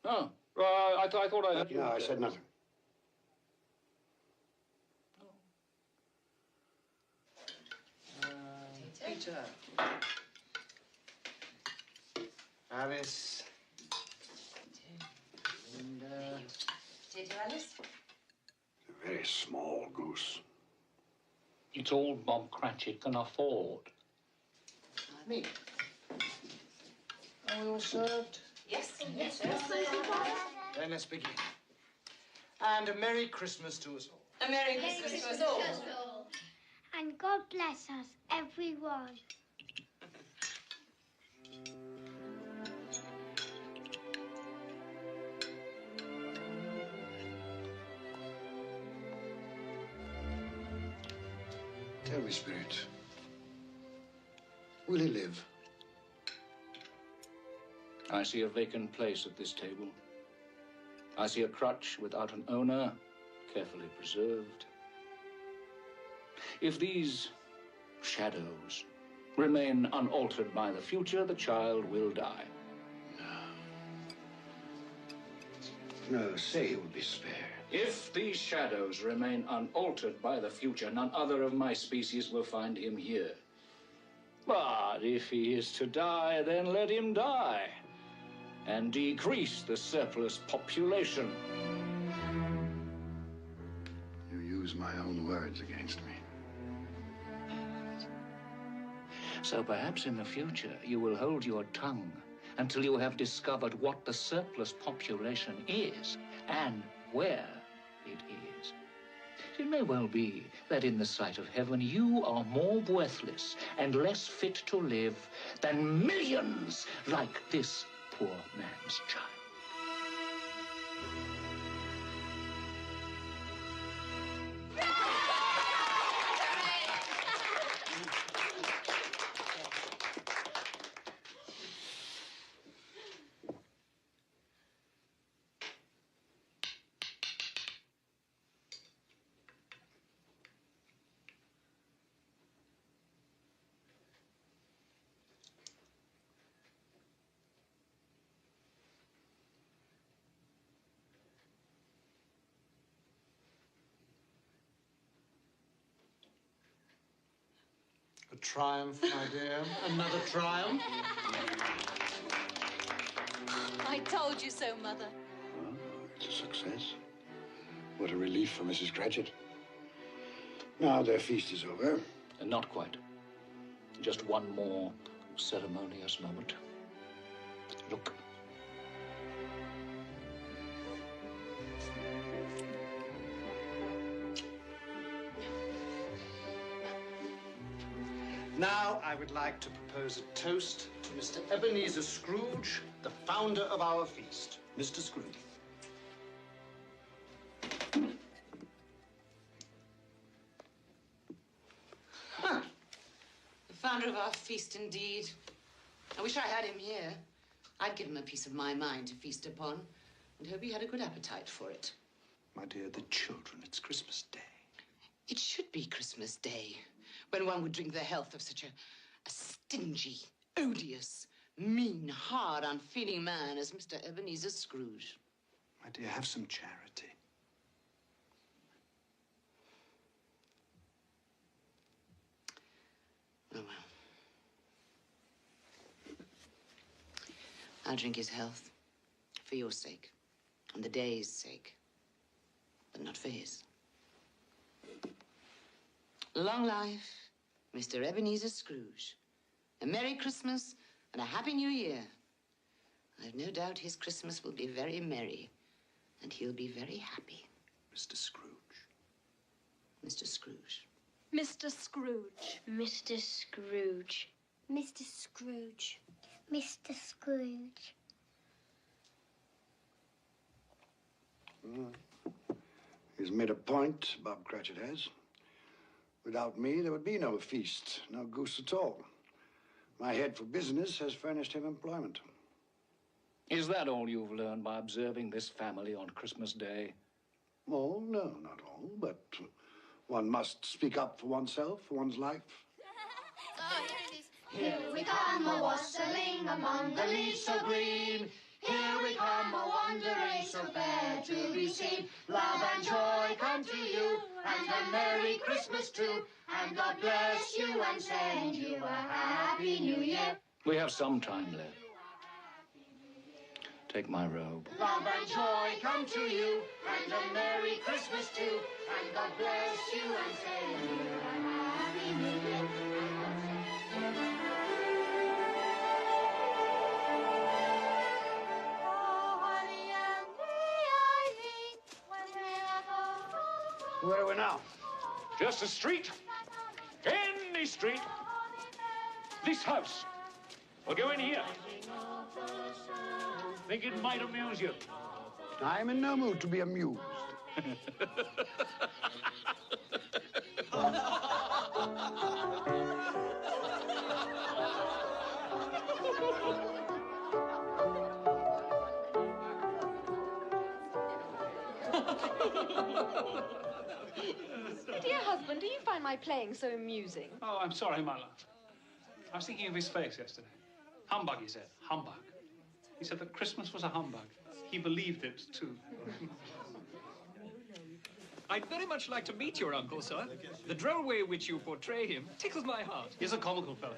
Oh, I thought I heard you. No, I said nothing. Peter. Alice. Linda. Potato, Alice? A very small goose. It's all Bob Cratchit can afford. Me. Are we all served? Yes. Then let's begin. And a Merry Christmas to us all. A Merry Christmas to us all. And God bless us, everyone. Tell me, Spirit, will he live? I see a vacant place at this table. I see a crutch without an owner, carefully preserved. If these shadows remain unaltered by the future, the child will die. No, say he will be spared. If these shadows remain unaltered by the future, none other of my species will find him here. But if he is to die, then let him die, and decrease the surplus population. You use my own words against me. So perhaps in the future you will hold your tongue until you have discovered what the surplus population is and where it is. It may well be that in the sight of heaven you are more worthless and less fit to live than millions like this poor man's child. A triumph, my dear. Another triumph. I told you so, Mother. Well, it's a success. What a relief for Mrs. Cratchit. Now their feast is over. And not quite. Just one more ceremonious moment. Look. Now, I would like to propose a toast to Mr. Ebenezer Scrooge, the founder of our feast. Mr. Scrooge. Huh. The founder of our feast, indeed. I wish I had him here. I'd give him a piece of my mind to feast upon, and hope he had a good appetite for it. My dear, the children, it's Christmas Day. It should be Christmas Day, when one would drink the health of such a stingy, odious, mean, hard, unfeeling man as Mr. Ebenezer Scrooge. My dear, have some charity. Oh, well. I'll drink his health, for your sake, and the day's sake, but not for his. Long life, Mr. Ebenezer Scrooge. A Merry Christmas and a Happy New Year. I've no doubt his Christmas will be very merry, and he'll be very happy. Mr. Scrooge. Mr. Scrooge. Mr. Scrooge. Mr. Scrooge. Mr. Scrooge. Mr. Scrooge. He's made a point, Bob Cratchit has. Without me, there would be no feast, no goose at all. My head for business has furnished him employment. Is that all you've learned by observing this family on Christmas Day? Oh, no, not all, but one must speak up for oneself, for one's life. Oh, here it is. Here we come, a-wassailing among the leaves so green. Here we come, a-wandering so fair to be seen. Love and joy come to you, and a Merry Christmas too. And God bless you and send you a Happy New Year. We have some time left. Take my robe. Love and joy come to you, and a Merry Christmas too. And God bless you and send you a Happy New Year. Where are we now? Just a street. Any street. This house. We'll go in here. Think it might amuse you. I'm in no mood to be amused. Dear husband, do you find my playing so amusing? Oh, I'm sorry, my love. I was thinking of his face yesterday. Humbug, he said. Humbug. He said that Christmas was a humbug. He believed it, too. I'd very much like to meet your uncle, sir. The droll way in which you portray him tickles my heart. He's a comical fellow.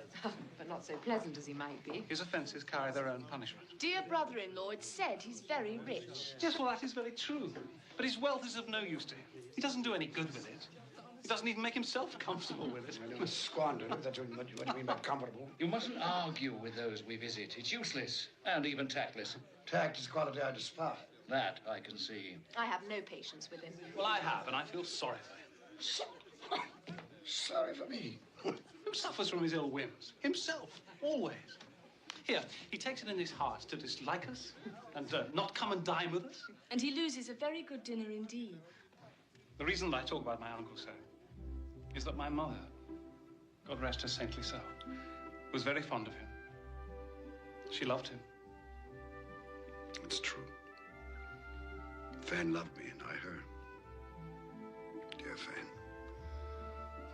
But not so pleasant as he might be. His offences carry their own punishment. Dear brother-in-law, it's said he's very rich. Yes, well, that is very true. But his wealth is of no use to him. He doesn't do any good with it. He doesn't even make himself comfortable with it. I don't squander it. That's what you mean by comfortable. You mustn't argue with those we visit. It's useless and even tactless. Tact is a quality I despise. That I can see. I have no patience with him. Well, I have, and I feel sorry for him. Sorry for me. Who suffers from his ill whims? Himself, always. Here, he takes it in his heart to dislike us and not come and dine with us. And he loses a very good dinner indeed. The reason that I talk about my uncle so is that my mother, God rest her saintly soul, was very fond of him. She loved him. It's true. Fan loved me, and I her. Dear Fan.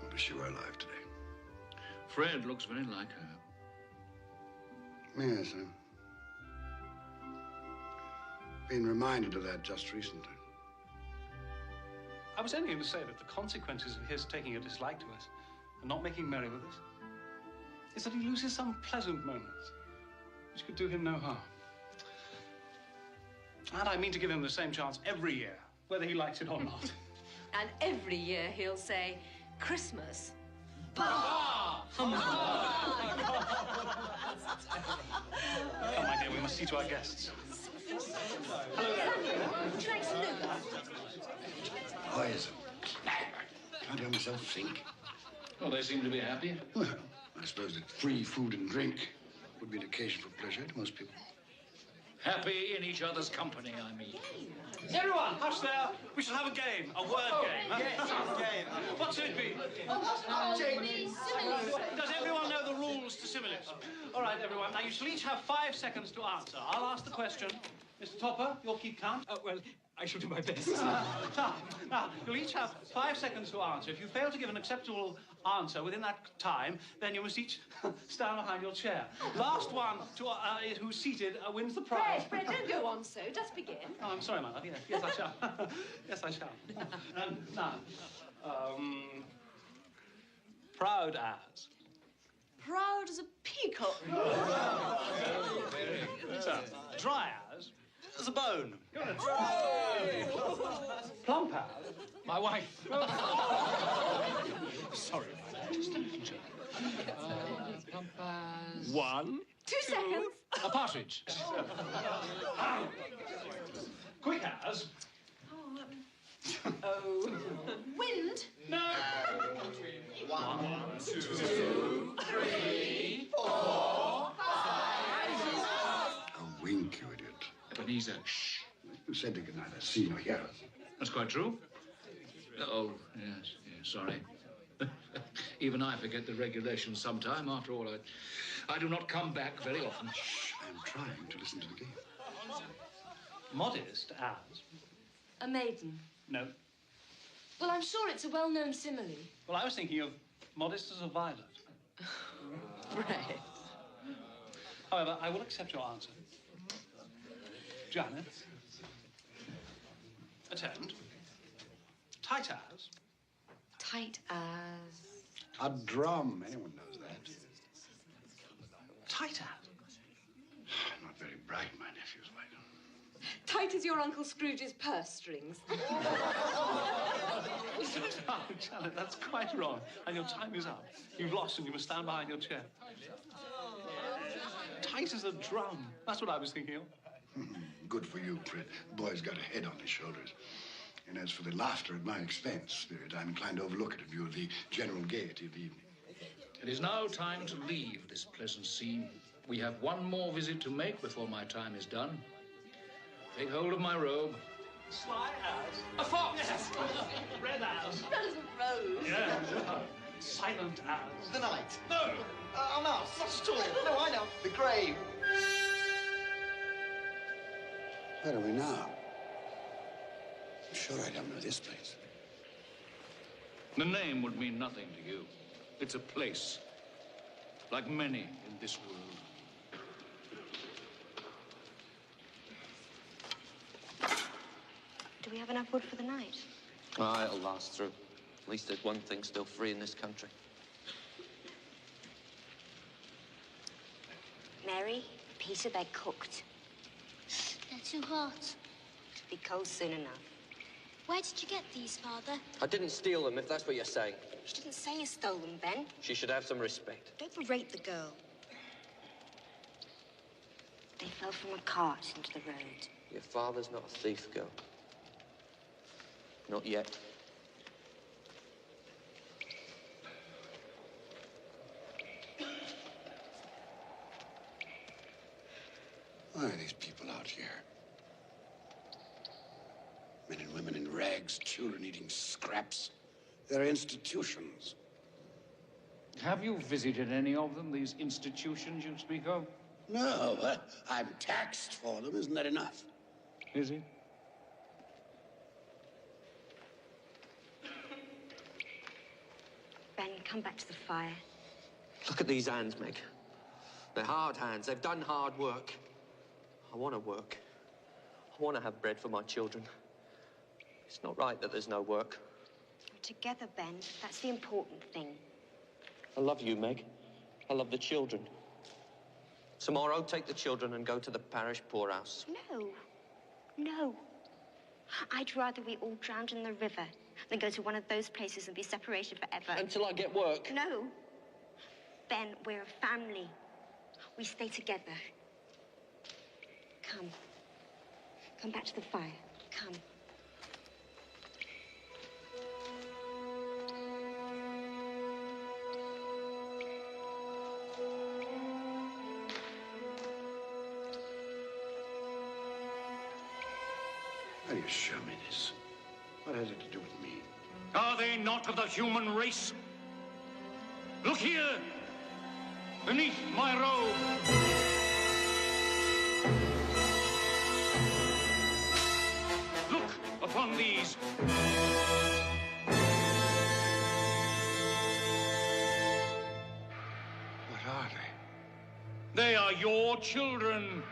I wish you were alive today. Fred looks very like her. Yes, I've been reminded of that just recently. I was only going to say that the consequences of his taking a dislike to us and not making merry with us is that he loses some pleasant moments which could do him no harm. And I mean to give him the same chance every year, whether he likes it or not. And every year he'll say, Christmas. Bah! Come, my dear, we must see to our guests. Hello there. Would you like some nougat? Boys, can't hear myself think. Well, they seem to be happy. Well, I suppose that free food and drink would be an occasion for pleasure to most people. Happy in each other's company, I mean. Everyone, hush there. We shall have a game, a word game. Huh? Yes, a game. What should it be? Does everyone know the rules to similes? All right, everyone. Now, you shall each have 5 seconds to answer. I'll ask the question. Mr. Topper, you'll keep count. Well, I shall do my best. Now, you'll each have 5 seconds to answer. If you fail to give an acceptable answer within that time, then you must each stand behind your chair. Last one to, who's seated wins the prize. Fred, don't go on so. Just begin. Oh, I'm sorry, my love. Yes, I shall. Yes, I shall. Now, proud as. Proud as a peacock. So, dry as a bone. Plump as. My wife. Sorry, just a little joke. Plump as... 1, 2 seconds. A partridge. Quick as. Oh. Wind. No. 1, 2, 3, 4, 5. A wink, you idiot. Ebenezer, shh. You said they could neither see nor hear us. That's quite true. Oh, yes, sorry. Even I forget the regulations sometime. After all, I do not come back very often. Shh, I'm trying to listen to the game. Modest as. A maiden. No. Well, I'm sure it's a well-known simile. Well, I was thinking of modest as a violet. Right. However, I will accept your answer. Janet. Attend. Tight as. Tight as... A drum. Anyone knows that. Tight as. Not very bright, my nephew's wife. Tight as your Uncle Scrooge's purse strings. Oh, Janet, that's quite wrong. And your time is up. You've lost and you must stand behind your chair. Tight as a drum. That's what I was thinking of. Good for you, Fred. The boy's got a head on his shoulders. And as for the laughter at my expense, Spirit, I'm inclined to overlook it in view of the general gaiety of the evening. It is now time to leave this pleasant scene. We have one more visit to make before my time is done. Take hold of my robe. Sly as. A fox! Yes. Red as. Red as a rose. Yeah. Silent as. The night. No. A mouse. Not at all. No, I know. The grave. Where are we now? I'm sure I don't know this place. The name would mean nothing to you. It's a place, like many in this world. Do we have enough wood for the night? Ah, it'll last through. At least there's one thing still free in this country. Mary, Peter, they're cooked. They're too hot. It'll be cold soon enough. Where did you get these, Father? I didn't steal them, if that's what you're saying. She didn't say you stole them, Ben. She should have some respect. Don't berate the girl. They fell from a cart into the road. Your father's not a thief, girl. Not yet. Why are these people out here? Men and women in rags, children eating scraps. They're institutions. Have you visited any of them, these institutions you speak of? No, I'm taxed for them. Isn't that enough? Is it? Ben, come back to the fire. Look at these hands, Meg. They're hard hands. They've done hard work. I want to work. I want to have bread for my children. It's not right that there's no work. We're together, Ben. That's the important thing. I love you, Meg. I love the children. Tomorrow, take the children and go to the parish poorhouse. No. No. I'd rather we all drowned in the river than go to one of those places and be separated forever. Until I get work. No. Ben, we're a family. We stay together. Come. Come back to the fire. Come. How do you show me this? What has it to do with me? Are they not of the human race? Look here! Beneath my robe! Look upon these! What are they? They are your children.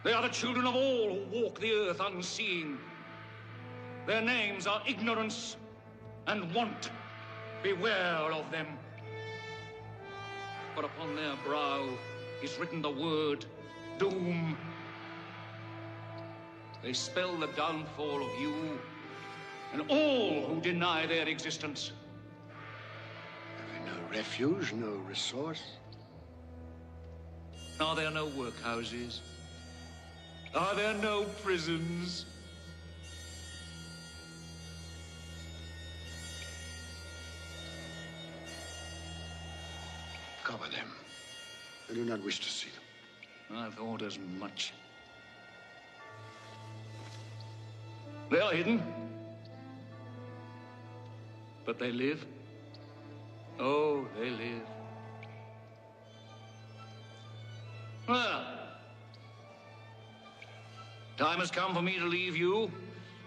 They are the children of all who walk the earth unseeing. Their names are ignorance and want. Beware of them. For upon their brow is written the word doom. They spell the downfall of you and all who deny their existence. Have they no refuge, no resource? Are there no workhouses? Are there no prisons? Cover them. I do not wish to see them. I thought as much. They are hidden. But they live. Oh, they live. Well, time has come for me to leave you,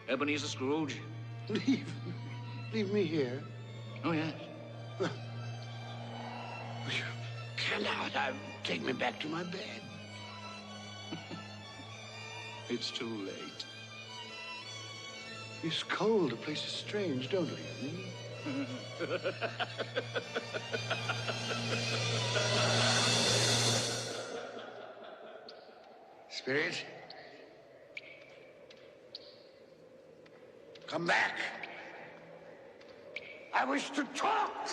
Ebenezer Scrooge. Leave? Leave me here? Oh, yes. Well, you cannot. Take me back to my bed. It's too late. It's cold. The place is strange. Don't leave me. Spirit, come back. I wish to talk.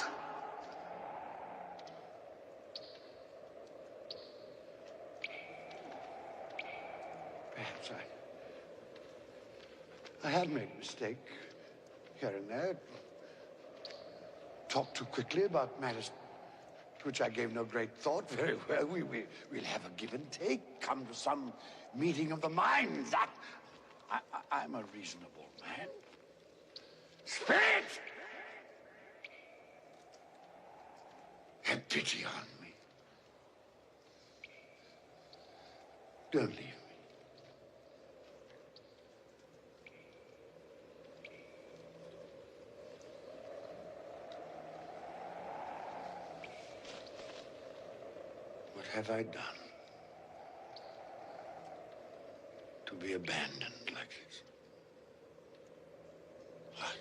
Perhaps I had made a mistake here and there. Talked too quickly about matters to which I gave no great thought. Very well, we'll have a give and take. Come to some meeting of the minds. I'm a reasonable man. Spirit! Have pity on me. Don't leave me. have I done to be abandoned like this? What?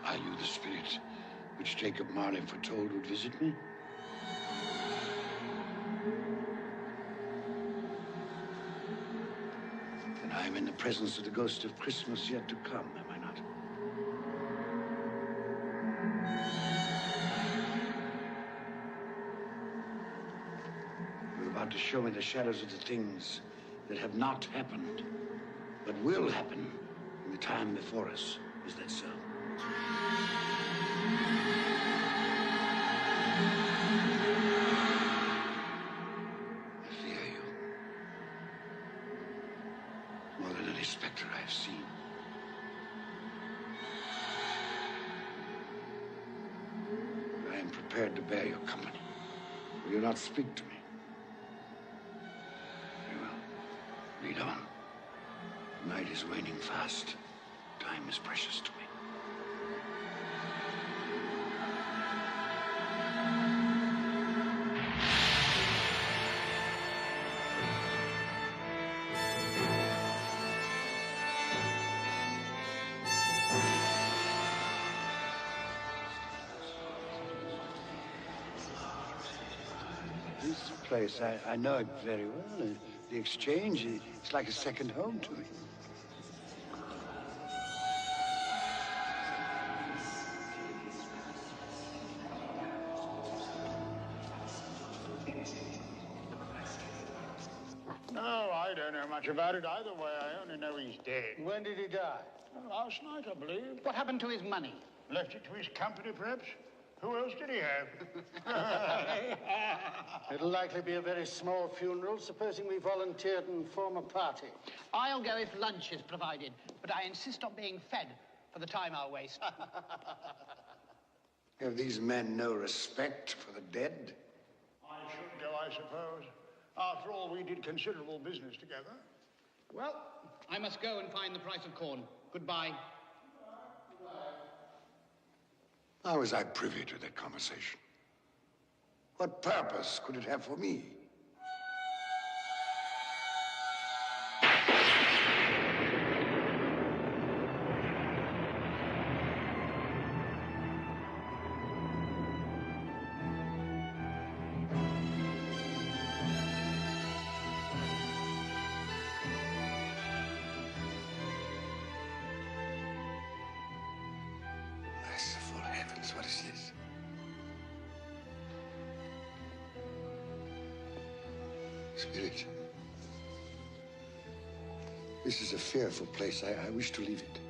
Are you the spirit which Jacob Marley foretold would visit me? Then I am in the presence of the ghost of Christmas yet to come, am I not? You're about to show me the shadows of the things that have not happened, but will happen in the time before us. Is that so? I fear you more than any specter I've seen. I am prepared to bear your company. Will you not speak to me? Very well. Read on. Night is waning fast. Time is precious to me. This place, I know it very well. The exchange, it's like a second home to me. No, I don't know much about it either way. I only know he's dead. When did he die? Well, last night, I believe. What happened to his money? Left it to his company, perhaps? Who else did he have? It'll likely be a very small funeral, supposing we volunteered and form a party. I'll go if lunch is provided, but I insist on being fed for the time I'll waste. Have these men no respect for the dead? I should go, I suppose. After all, we did considerable business together. Well, I must go and find the price of corn. Goodbye. How was I privy to that conversation? What purpose could it have for me? Merciful heavens, what is this? Spirit, this is a fearful place. I wish to leave it.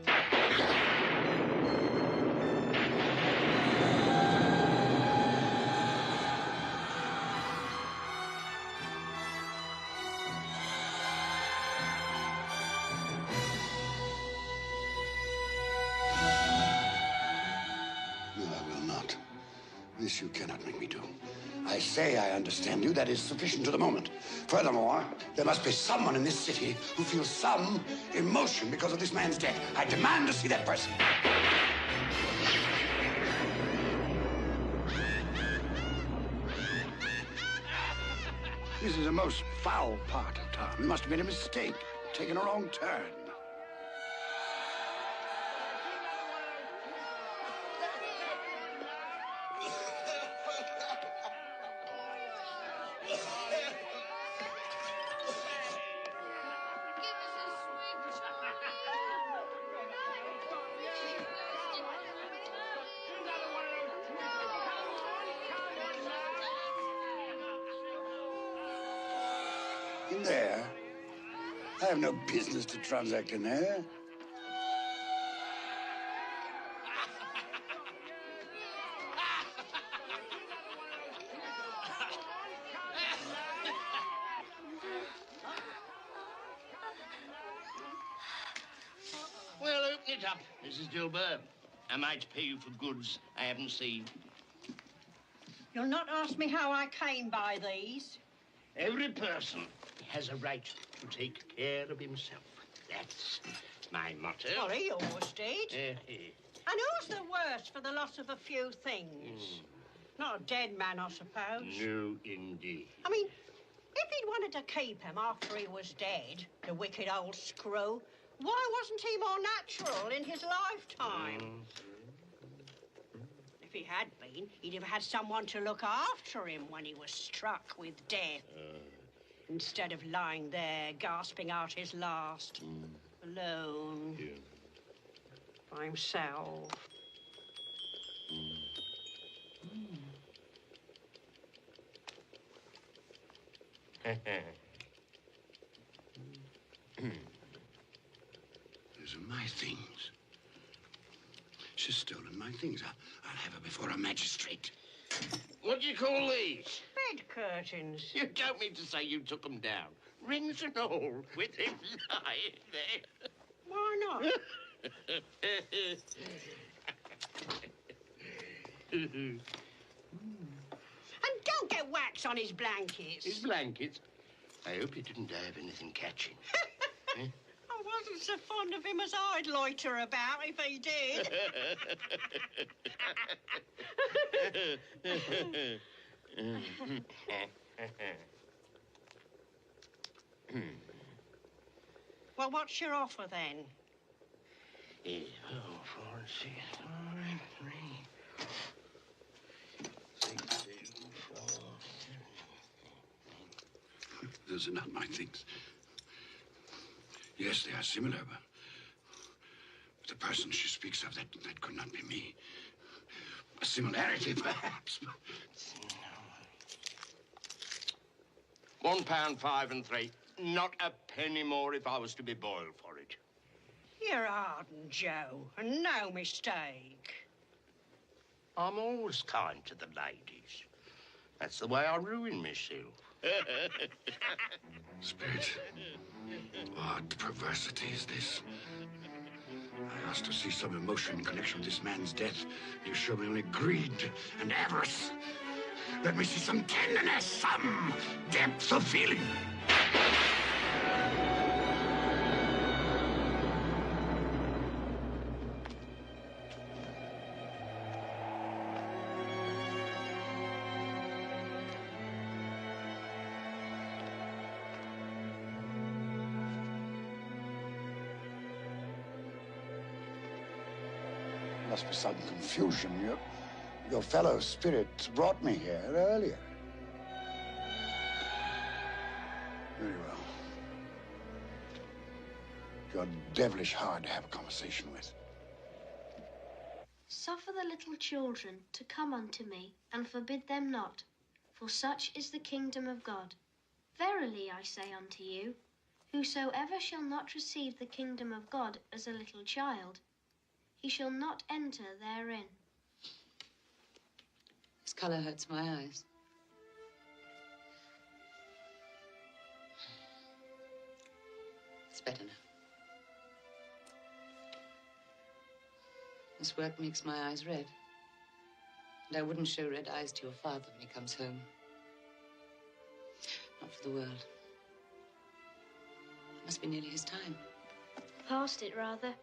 No, I will not. This you cannot make me do. I say I understand you. That is sufficient to the moment. Furthermore, there must be someone in this city who feels some emotion because of this man's death. I demand to see that person. This is a most foul part of town. We must have made a mistake, taken a wrong turn. In there? I have no business to transact in there. Sit up, Mrs. Dilber. Am I to pay you for goods I haven't seen? You'll not ask me how I came by these. Every person has a right to take care of himself. That's my motto. Well, he always did. And who's the worse for the loss of a few things? Not a dead man, I suppose. No, indeed. I mean, if he'd wanted to keep him after he was dead, the wicked old screw, why wasn't he more natural in his lifetime? If he had been, he'd have had someone to look after him when he was struck with death. Instead of lying there, gasping out his last, alone, by himself. Those are my things. She's stolen my things. I'll have her before a magistrate. What do you call these? Bed curtains. You don't mean to say you took them down, rings and all, with him lying there. Why not? And don't get wax on his blankets. His blankets? I hope he didn't have anything catching. I wasn't so fond of him as I'd loiter about if he did. Well, what's your offer then? 4, 6, 5, 3, 6, 2, 4. Those are not my things. Yes, they are similar, but the person she speaks of, that could not be me. A similarity, perhaps. £1, 5 and 3. Not a penny more if I was to be boiled for it. You're Arden, Joe, and no mistake. I'm always kind to the ladies. That's the way I ruin myself. Spirit, what perversity is this? I asked to see some emotion in connection with this man's death. You show me only greed and avarice. Let me see some tenderness, some depth of feeling. Must be some confusion. Your fellow spirit brought me here earlier. Very well. You're devilish hard to have a conversation with. Suffer the little children to come unto me, and forbid them not, for such is the kingdom of God. Verily I say unto you, whosoever shall not receive the kingdom of God as a little child, he shall not enter therein. This colour hurts my eyes. It's better now. This work makes my eyes red. And I wouldn't show red eyes to your father when he comes home. Not for the world. It must be nearly his time. Past it, rather.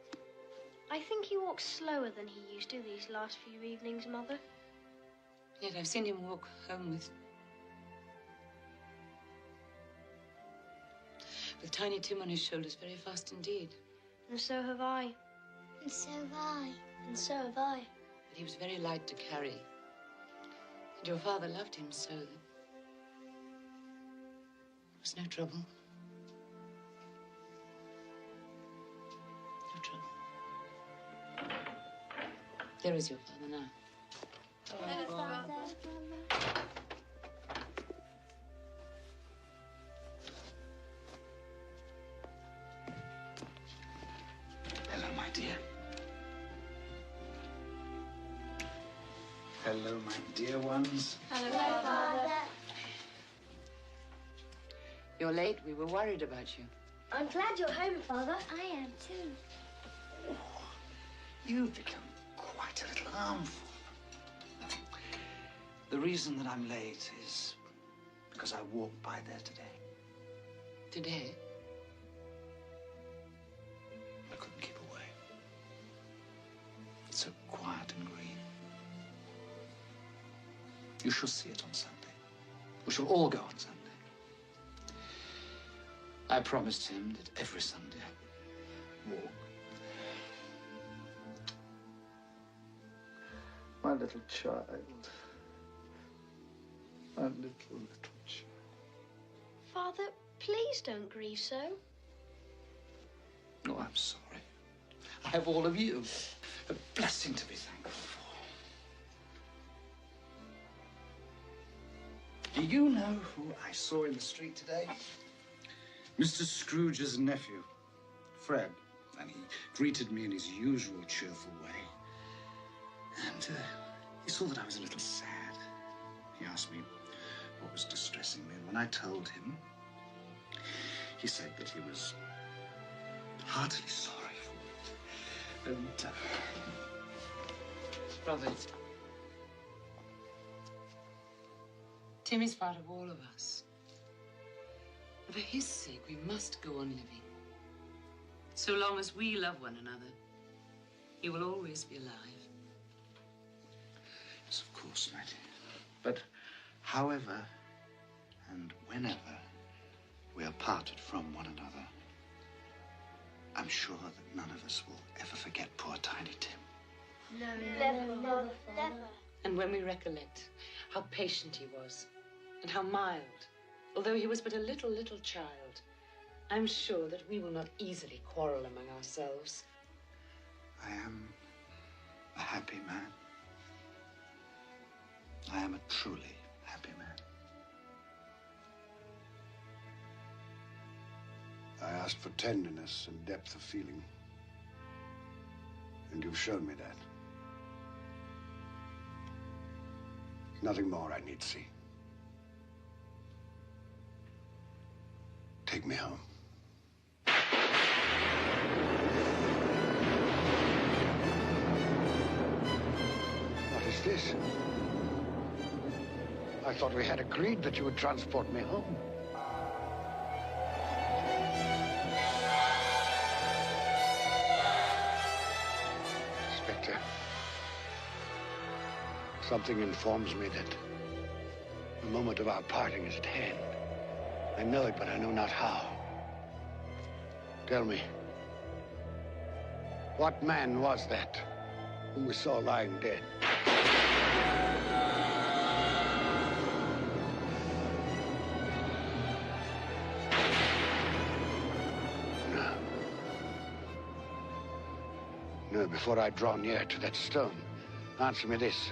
I think he walks slower than he used to these last few evenings, Mother. Yet I've seen him walk home with Tiny Tim on his shoulders very fast indeed. And so have I. And so have I. And so have I. But he was very light to carry. And your father loved him so that there was no trouble. No trouble. There is your father now. Hello, Father. Hello, my dear. Hello, my dear ones. Hello, Father. You're late. We were worried about you. I'm glad you're home, Father. I am too. You've become quite a little harmful. The reason that I'm late is because I walked by there today. Today? I couldn't keep away. It's so quiet and green. You shall see it on Sunday. We shall all go on Sunday. I promised him that every Sunday walk. My little child. My little child. Father, please don't grieve so. Oh, I'm sorry. I have all of you. A blessing to be thankful for. Do you know who I saw in the street today? Mr. Scrooge's nephew, Fred. And he greeted me in his usual cheerful way. And he saw that I was a little sad. He asked me what was distressing me. And when I told him, he said that he was heartily sorry for it. And, Robert, Tim is part of all of us. For his sake, we must go on living. So long as we love one another, he will always be alive. Yes, of course, my dear. But however and whenever we are parted from one another, I'm sure that none of us will ever forget poor Tiny Tim. No, never. And when we recollect how patient he was, and how mild, although he was but a little child, I'm sure that we will not easily quarrel among ourselves. I am a happy man. I am a truly happy man. I asked for tenderness and depth of feeling. And you've shown me that. Nothing more I need see. Take me home. What is this? I thought we had agreed that you would transport me home. Inspector, something informs me that the moment of our parting is at hand. I know it, but I know not how. Tell me, what man was that whom we saw lying dead? No, before I draw near to that stone, answer me this.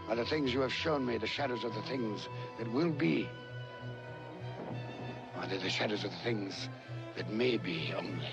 Are the things you have shown me the shadows of the things that will be? Or are they the shadows of the things that may be only?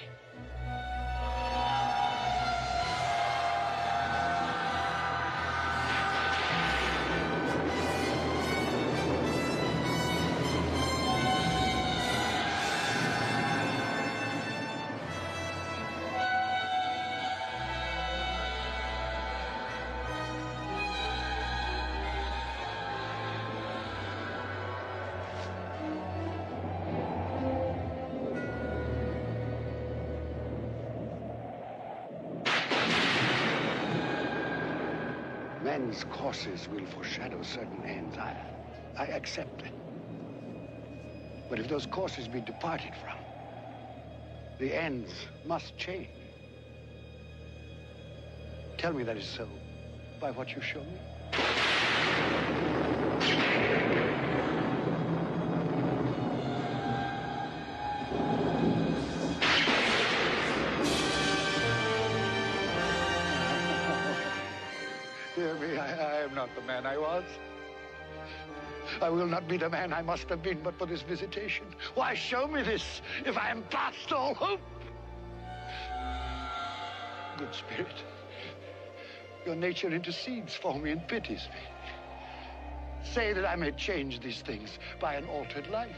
Men's courses will foreshadow certain ends. I accept it. But if those courses be departed from, the ends must change. Tell me that is so by what you show me. Dear me, I am not the man I was. I will not be the man I must have been but for this visitation. Why show me this if I am past all hope? Good Spirit, your nature intercedes for me and pities me. Say that I may change these things by an altered life.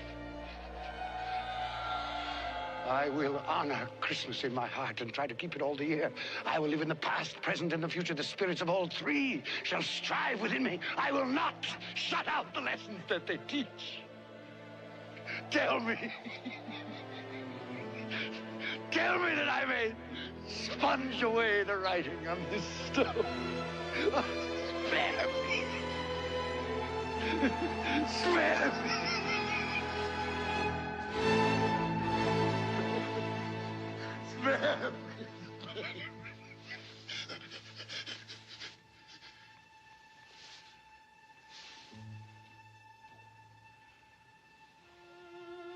I will honor Christmas in my heart and try to keep it all the year. I will live in the past, present, and the future. The spirits of all three shall strive within me. I will not shut out the lessons that they teach. Tell me. Tell me that I may sponge away the writing on this stone. Spare me. Spare me. Spare me.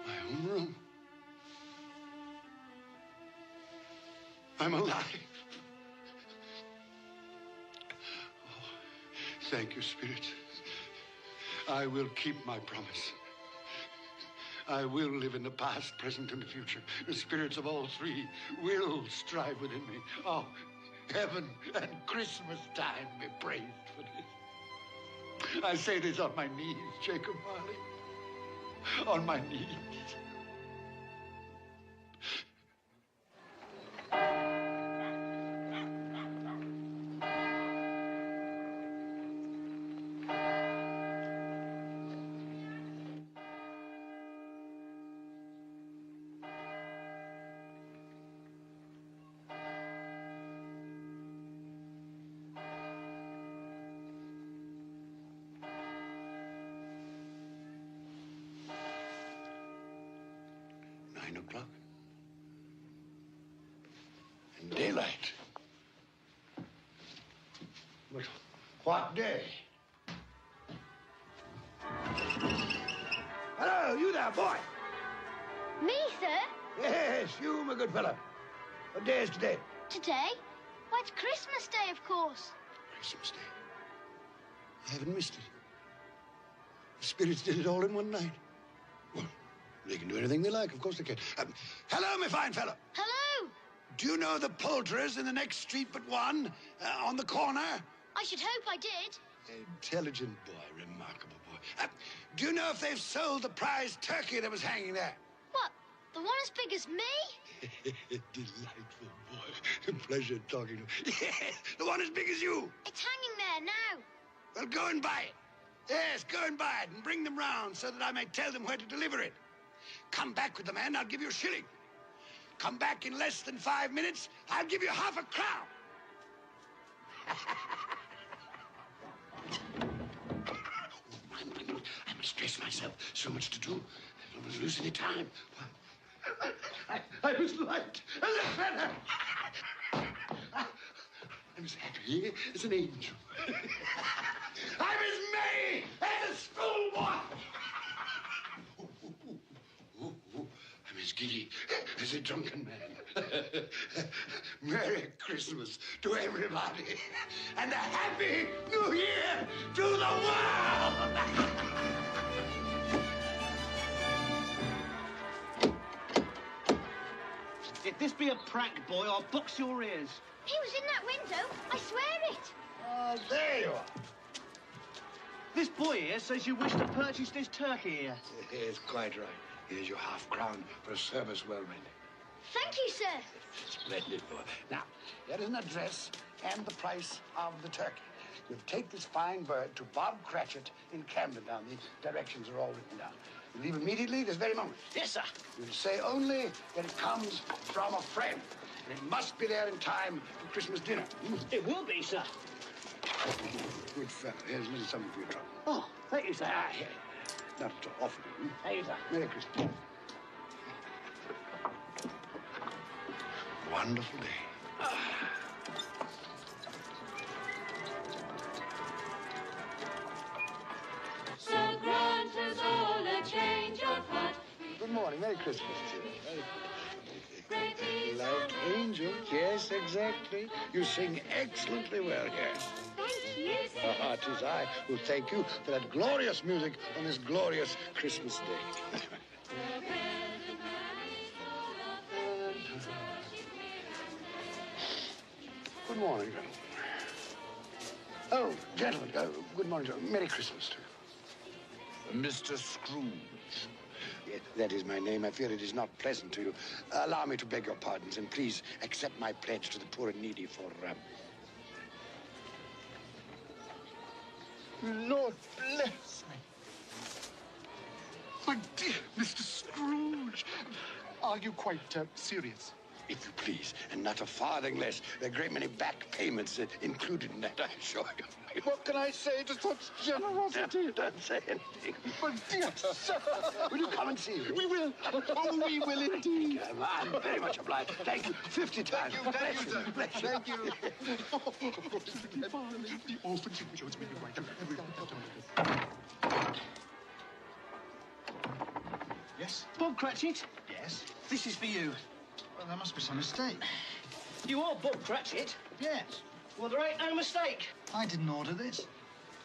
My own room. I'm alive. Oh, thank you, Spirit. I will keep my promise. I will live in the past, present, and the future. The spirits of all three will strive within me. Oh, heaven and Christmas time be praised for this. I say this on my knees, Jacob Marley. On my knees. O'clock. And daylight. But what day? Hello, you there, boy. Me, sir? Yes, you, my good fellow. What day is today? Today? Why, it's Christmas Day, of course. Christmas Day. I haven't missed it. The spirits did it all in one night. Well, they can do anything they like. Of course they can. Hello, my fine fellow. Hello. Do you know the poulterers in the next street but one, on the corner? I should hope I did. Intelligent boy, remarkable boy. Do you know if they've sold the prize turkey that was hanging there? What, the one as big as me? Delightful boy. Pleasure talking to you. Yes, the one as big as you. It's hanging there now. Well, go and buy it. Yes, go and buy it and bring them round so that I may tell them where to deliver it. Come back with the man, I'll give you a shilling. Come back in less than 5 minutes, I'll give you half a crown. I must dress myself. So much to do. I don't want to lose any time. I was light as a feather. I'm as happy as an angel. I'm as merry as a schoolboy. I'm as giddy as a drunken man. Merry Christmas to everybody, and a Happy New Year to the world! If this be a prank, boy, I'll box your ears. He was in that window. I swear it. Oh, there you are. This boy here says you wish to purchase this turkey here. Yes, quite right. Here's your half-crown for a service well rendered. Thank you, sir. Splendid boy. Now, there is an address and the price of the turkey. You'll take this fine bird to Bob Cratchit in Camden Town. The directions are all written down. You leave immediately this very moment. Yes, sir. You'll say only that it comes from a friend. And it must be there in time for Christmas dinner. It will be, sir. Good fellow. Here's a little something for your trouble. Oh, thank you, sir. Here. Not to offer you. Thank you, sir. Merry Christmas. Wonderful day. So grant us all a change of heart. Good morning. Merry Christmas to you. Great is Like angel. Yes, exactly. You sing excellently well here. Thank you. It is I who thank you for that glorious music on this glorious Christmas day. Good morning, gentlemen. Oh, gentlemen, good morning, gentlemen. Merry Christmas to you. Mr. Scrooge, Yes, that is my name. I fear it is not pleasant to you. Allow me to beg your pardons, and please accept my pledge to the poor and needy for... Lord bless me. My dear Mr. Scrooge, are you quite serious? If you please, and not a farthing less. There are a great many back payments included in that, I assure you. What can I say to such generosity? Don't say anything. My dear sir. Will you come and see me? We will. Oh, we will indeed. I'm very much obliged. Thank you 50 times. Thank you, sir. Bless you. Thank you. The orphanage shows me right. Yes? Bob Cratchit? Yes? This is for you. Well, there must be some mistake. You are Bob Cratchit? Yes. Well, there ain't no mistake. I didn't order this.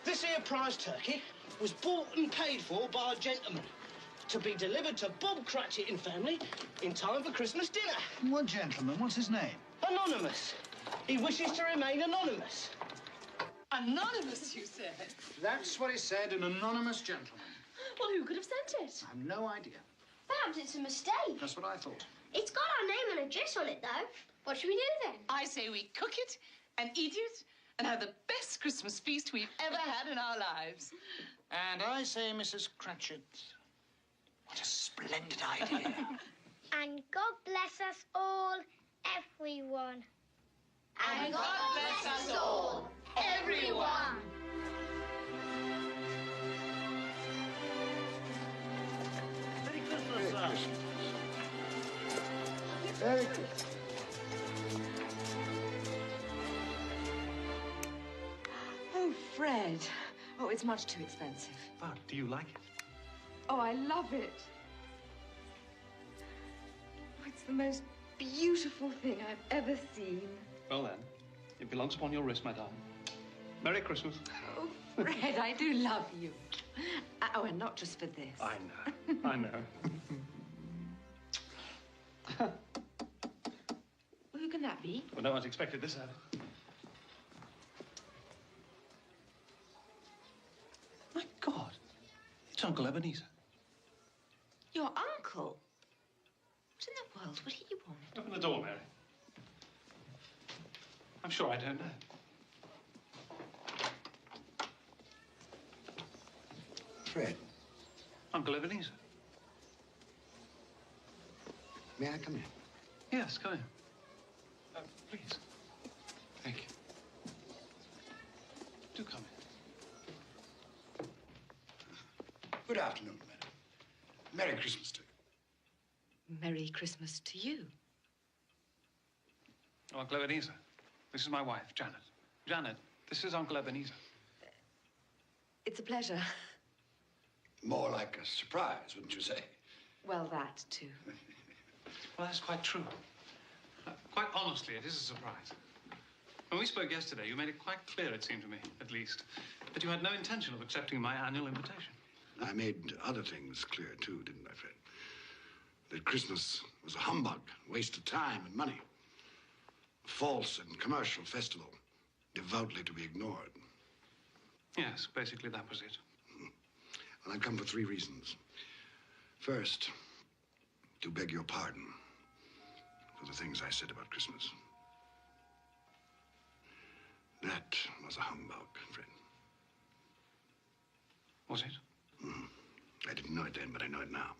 This here prize turkey was bought and paid for by a gentleman to be delivered to Bob Cratchit and family in time for Christmas dinner. What gentleman? What's his name? Anonymous. He wishes to remain anonymous. Anonymous, you said? That's what he said, an anonymous gentleman. Well, who could have sent it? I have no idea. Perhaps it's a mistake. That's what I thought. It's got our name and address on it, though. What should we do then? I say we cook it and eat it and have the best Christmas feast we've ever had in our lives. And I say, Mrs. Cratchit, what a splendid idea. And God bless us all, everyone. And God bless us all, everyone. Merry Christmas, sir. Merry Christmas. Oh, Fred. Oh, it's much too expensive. But do you like it? Oh, I love it. Oh, it's the most beautiful thing I've ever seen. Well, then, it belongs upon your wrist, my darling. Merry Christmas. Oh, Fred, I do love you. Oh, and not just for this. I know. I know. Well, who can that be? Well, no one's expected this, have they? My God. It's Uncle Ebenezer. Your uncle? What in the world would he want? Open the door, Mary. I'm sure I don't know. Fred, Uncle Ebenezer. may I come in? Yes, come in. Please. Thank you. Do come in. Good afternoon, madam. Merry Christmas to you. Merry Christmas to you. Oh, Uncle Ebenezer. This is my wife, Janet. Janet, this is Uncle Ebenezer. It's a pleasure. More like a surprise, wouldn't you say? Well, that, too. Well, that's quite true. Quite honestly, it is a surprise. When we spoke yesterday, you made it quite clear, it seemed to me, at least, that you had no intention of accepting my annual invitation. I made other things clear, too, didn't I, Fred? That Christmas was a humbug, a waste of time and money. A false and commercial festival, devoutly to be ignored. Yes, basically that was it. Well, I've come for 3 reasons. First, to beg your pardon for the things I said about Christmas. That was a humbug, Fred. Was it? I didn't know it then, but I know it now.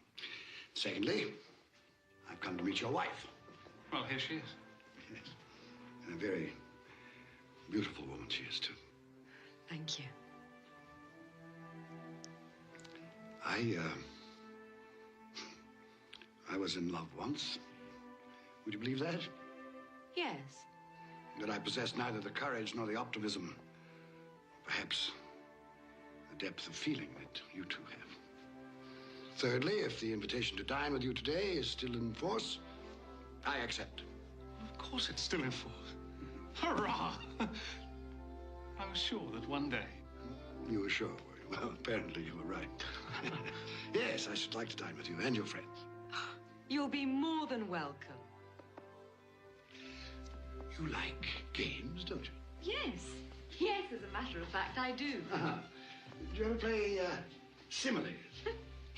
Secondly, I've come to meet your wife. Well, here she is. Yes. And a very beautiful woman she is, too. Thank you. I was in love once. Would you believe that? Yes. But I possessed neither the courage nor the optimism, perhaps the depth of feeling that you two have. Thirdly, if the invitation to dine with you today is still in force, I accept. Of course it's still in force. Hurrah! I was sure that one day... You were sure, were you? Well, apparently you were right. Yes, I should like to dine with you and your friends. You'll be more than welcome. You like games, don't you? Yes. Yes, as a matter of fact, I do. Do you ever play similes?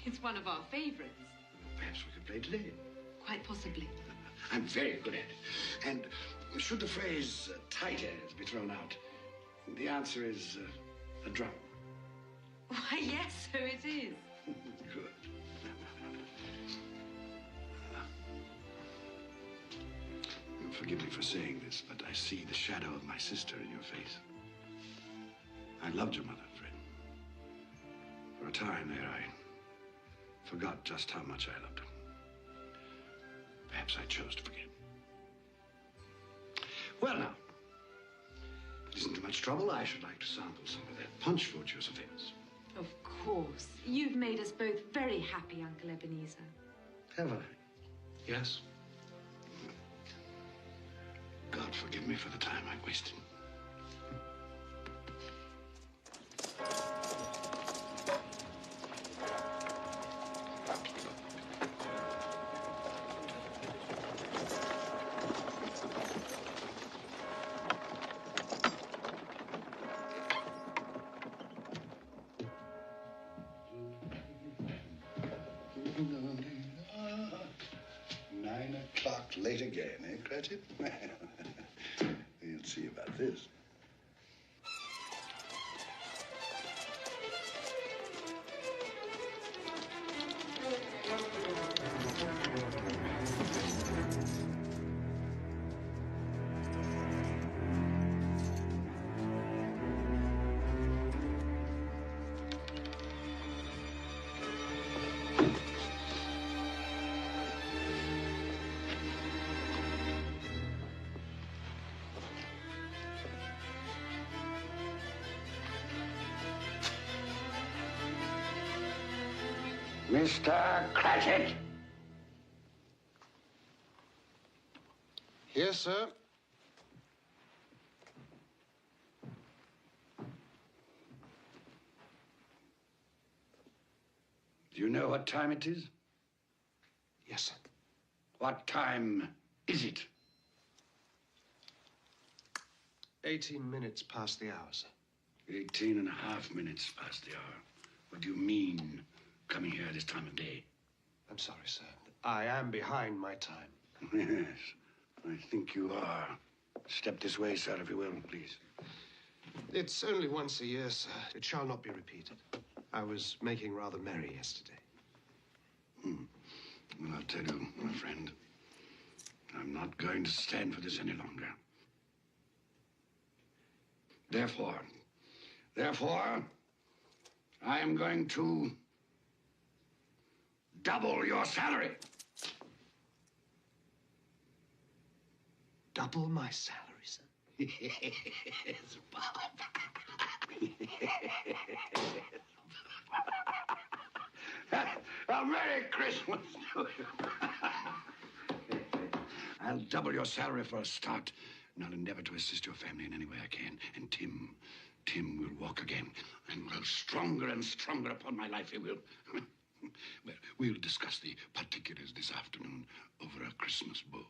It's one of our favorites. Perhaps we could play today. Quite possibly. I'm very good at it. And should the phrase tight as be thrown out, the answer is a drum. Why, yes, so it is. Good. Forgive me for saying this, but I see the shadow of my sister in your face. I loved your mother, Fred. For a time there, I forgot just how much I loved her. Perhaps I chose to forget. Well, now, if it isn't too much trouble, I should like to sample some of that punch fruit you're so famous. Of course. You've made us both very happy, Uncle Ebenezer. Have I? Yes. God forgive me for the time I wasted. Late again, eh, Cratchit? We'll see about this. Mr. Cratchit! Yes, sir. Do you know what time it is? Yes, sir. What time is it? 18 minutes past the hour, sir. 18 and a half minutes past the hour. What do you mean, coming here this time of day? I'm sorry, sir. I am behind my time. Yes, I think you are. Step this way, sir, if you will, please. It's only once a year, sir. It shall not be repeated. I was making rather merry yesterday. Well, I'll tell you, my friend, I'm not going to stand for this any longer. Therefore, I am going to double your salary. Double my salary, sir? Yes, Bob. A Merry Christmas to you. I'll double your salary for a start, and I'll endeavor to assist your family in any way I can. And Tim will walk again, and grow stronger and stronger upon my life, he will. Well, we'll discuss the particulars this afternoon over a Christmas bowl.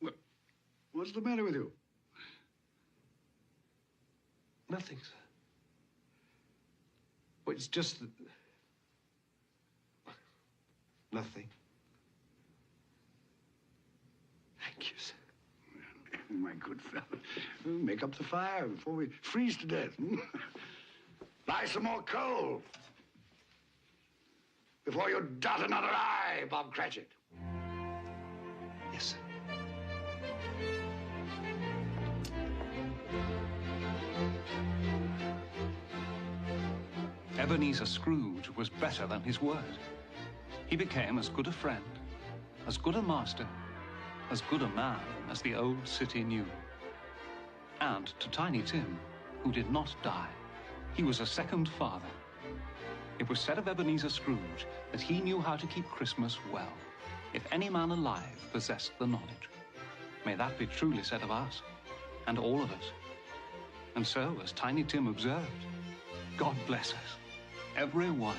Well, what's the matter with you? Nothing, sir. Well, it's just that... Nothing. Thank you, sir. My good fellow, make up the fire before we freeze to death. Buy some more coal before you dot another I, Bob Cratchit. Yes, sir. Ebenezer Scrooge was better than his word. He became as good a friend, as good a master, as good a man as the old city knew. And to Tiny Tim, who did not die, he was a second father. It was said of Ebenezer Scrooge that he knew how to keep Christmas well, if any man alive possessed the knowledge. May that be truly said of us, and all of us. And so, as Tiny Tim observed, God bless us, every one.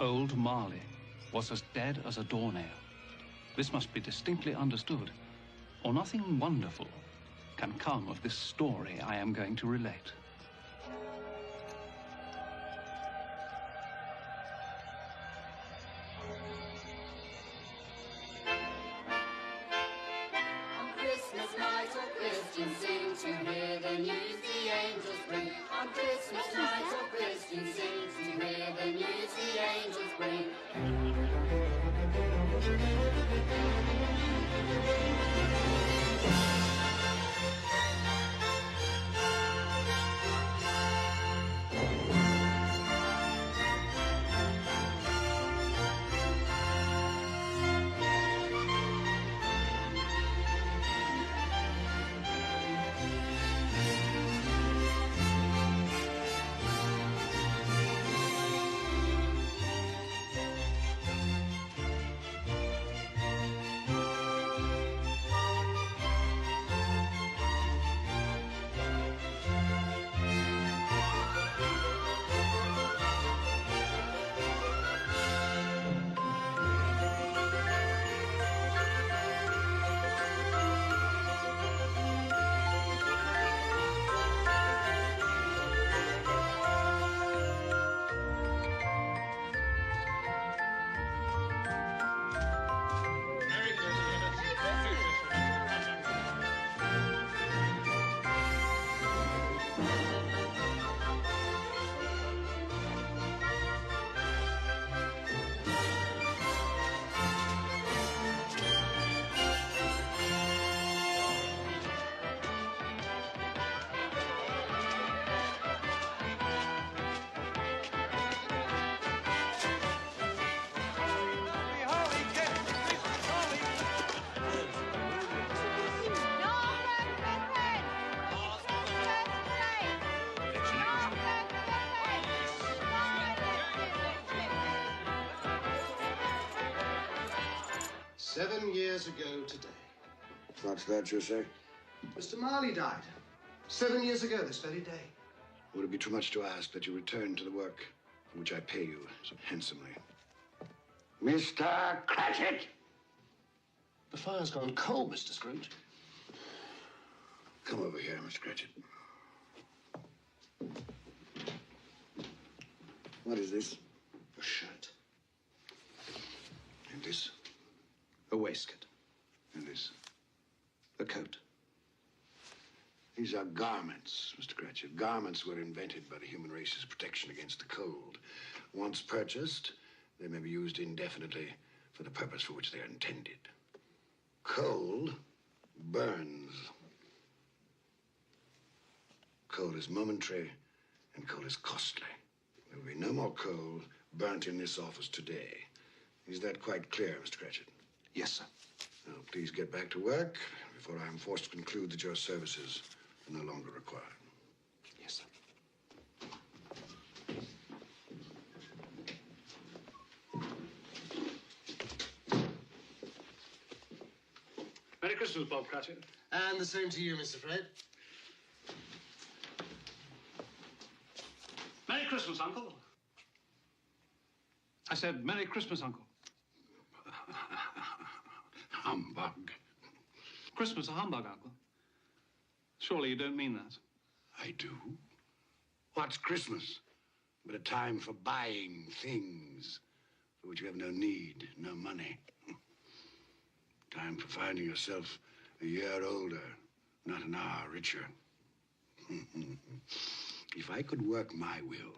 Old Marley was as dead as a doornail. This must be distinctly understood, or nothing wonderful can come of this story I am going to relate. On Christmas night, all Christians sing to hear the news the angels bring. On Christmas night, all Christians sing to hear the news the angels bring. "7 years ago today, What's that you say? Mr. Marley died. 7 years ago this very day. Would it be too much to ask that you return to the work for which I pay you so handsomely? Mr. Cratchit! The fire's gone cold, Mr. Scrooge. Come over here, Mr. Cratchit. What is this? A shirt. And this? A waistcoat. And this? A coat. These are garments, Mr. Cratchit. Garments were invented by the human race's protection against the cold. Once purchased, they may be used indefinitely for the purpose for which they are intended. Coal burns. Coal is momentary, and coal is costly. There will be no more coal burnt in this office today. Is that quite clear, Mr. Cratchit? Yes, sir. Now, please get back to work before I am forced to conclude that your services are no longer required. Yes, sir. Merry Christmas, Bob Cratchit. And the same to you, Mr. Fred. Merry Christmas, Uncle. I said, Merry Christmas, Uncle. Humbug. Christmas a humbug, Uncle. Surely you don't mean that. I do. What's Christmas but a time for buying things for which you have no need, no money? Time for finding yourself a year older, not an hour richer. If I could work my will,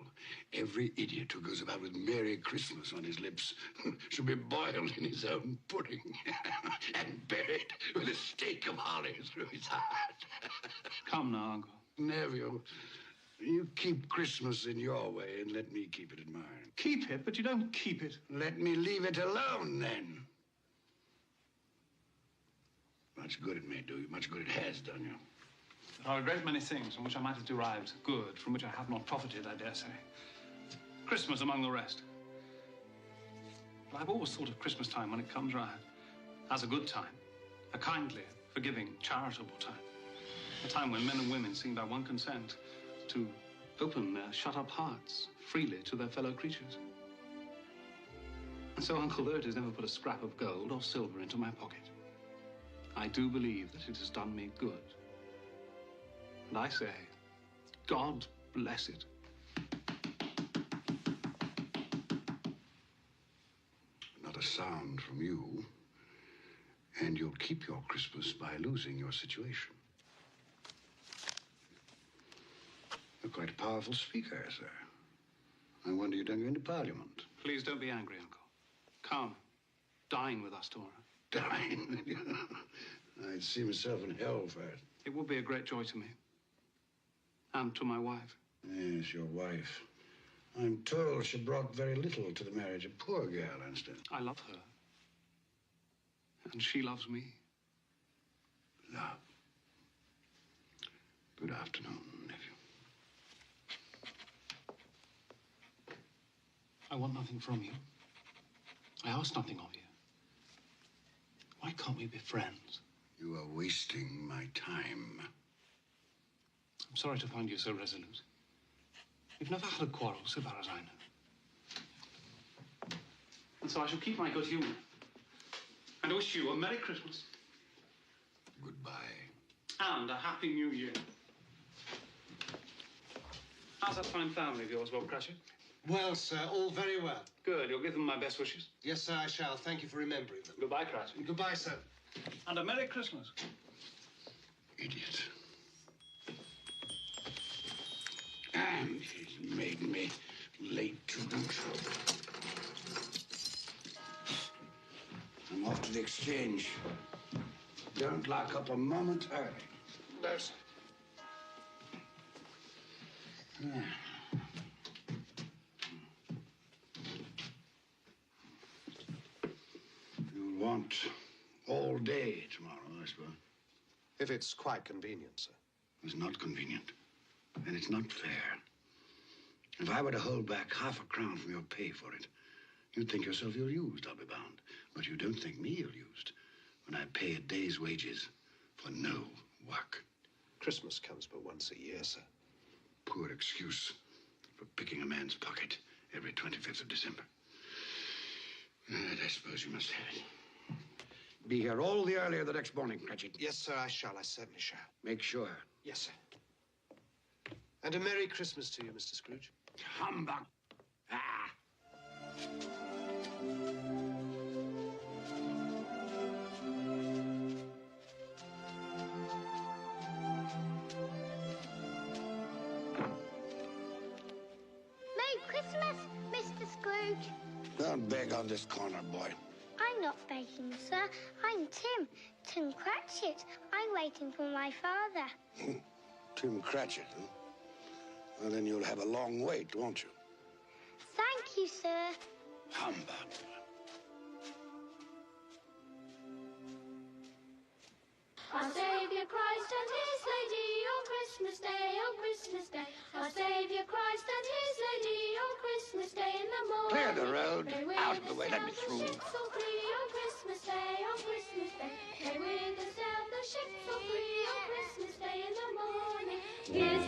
every idiot who goes about with Merry Christmas on his lips should be boiled in his own pudding and buried with a stake of holly through his heart. Come now, Uncle. Neville, you keep Christmas in your way and let me keep it in mine. Keep it, but you don't keep it. Let me leave it alone, then. Much good it may do you, much good it has done you. There are a great many things from which I might have derived good, from which I have not profited, I dare say. Christmas among the rest. But I've always thought of Christmas time when it comes round as a good time, a kindly, forgiving, charitable time. A time when men and women seem by one consent to open their shut-up hearts freely to their fellow creatures. So Uncle Bert has never put a scrap of gold or silver into my pocket. I do believe that it has done me good. And I say, God bless it. Not a sound from you, and you'll keep your Christmas by losing your situation. You're quite a powerful speaker, sir. I wonder you don't go into Parliament. Please don't be angry, Uncle. Come, dine with us tomorrow. Dine? I'd see myself in hell first. It would be a great joy to me. And to my wife. Yes, your wife. I'm told she brought very little to the marriage. A poor girl, Einstein. I love her. And she loves me. Love. Good afternoon, nephew. I want nothing from you. I ask nothing of you. Why can't we be friends? You are wasting my time. I'm sorry to find you so resolute. We've never had a quarrel, so far as I know. And so I shall keep my good humor. And wish you a Merry Christmas. Goodbye. And a Happy New Year. How's that fine family of yours, Bob Cratchit? Well, sir, all very well. Good. You'll give them my best wishes. Yes, sir, I shall. Thank you for remembering them. Goodbye, Cratchit. Goodbye, sir. And a Merry Christmas. Idiot. And he's made me late to lunch. I'm off to the exchange. Don't lock up a moment early. No, sir. You'll want all day tomorrow, I suppose. If it's quite convenient, sir. It's not convenient. And it's not fair. If I were to hold back half a crown from your pay for it, you'd think yourself ill-used, I'll be bound. But you don't think me ill-used when I pay a day's wages for no work. Christmas comes but once a year, sir. Poor excuse for picking a man's pocket every 25th of December. I suppose you must have it. Be here all the earlier the next morning, Cratchit. Yes, sir, I shall. I certainly shall. Make sure. Yes, sir. And a Merry Christmas to you, Mr. Scrooge. Humbug. Ah. Merry Christmas, Mr. Scrooge. Don't beg on this corner, boy. I'm not begging, sir. I'm Tim Cratchit. I'm waiting for my father. Tim Cratchit, huh? Well, then you'll have a long wait, won't you? Thank you, sir. Humbug. Our Saviour Christ and His Lady on Christmas Day, on Christmas Day. Our Saviour Christ and His Lady on Christmas Day in the morning. Clear the road. They will Out of the way. Let me through. ships all free on Christmas Day, on Christmas Day. They will sail the ships all free on Christmas Day in the morning. Here's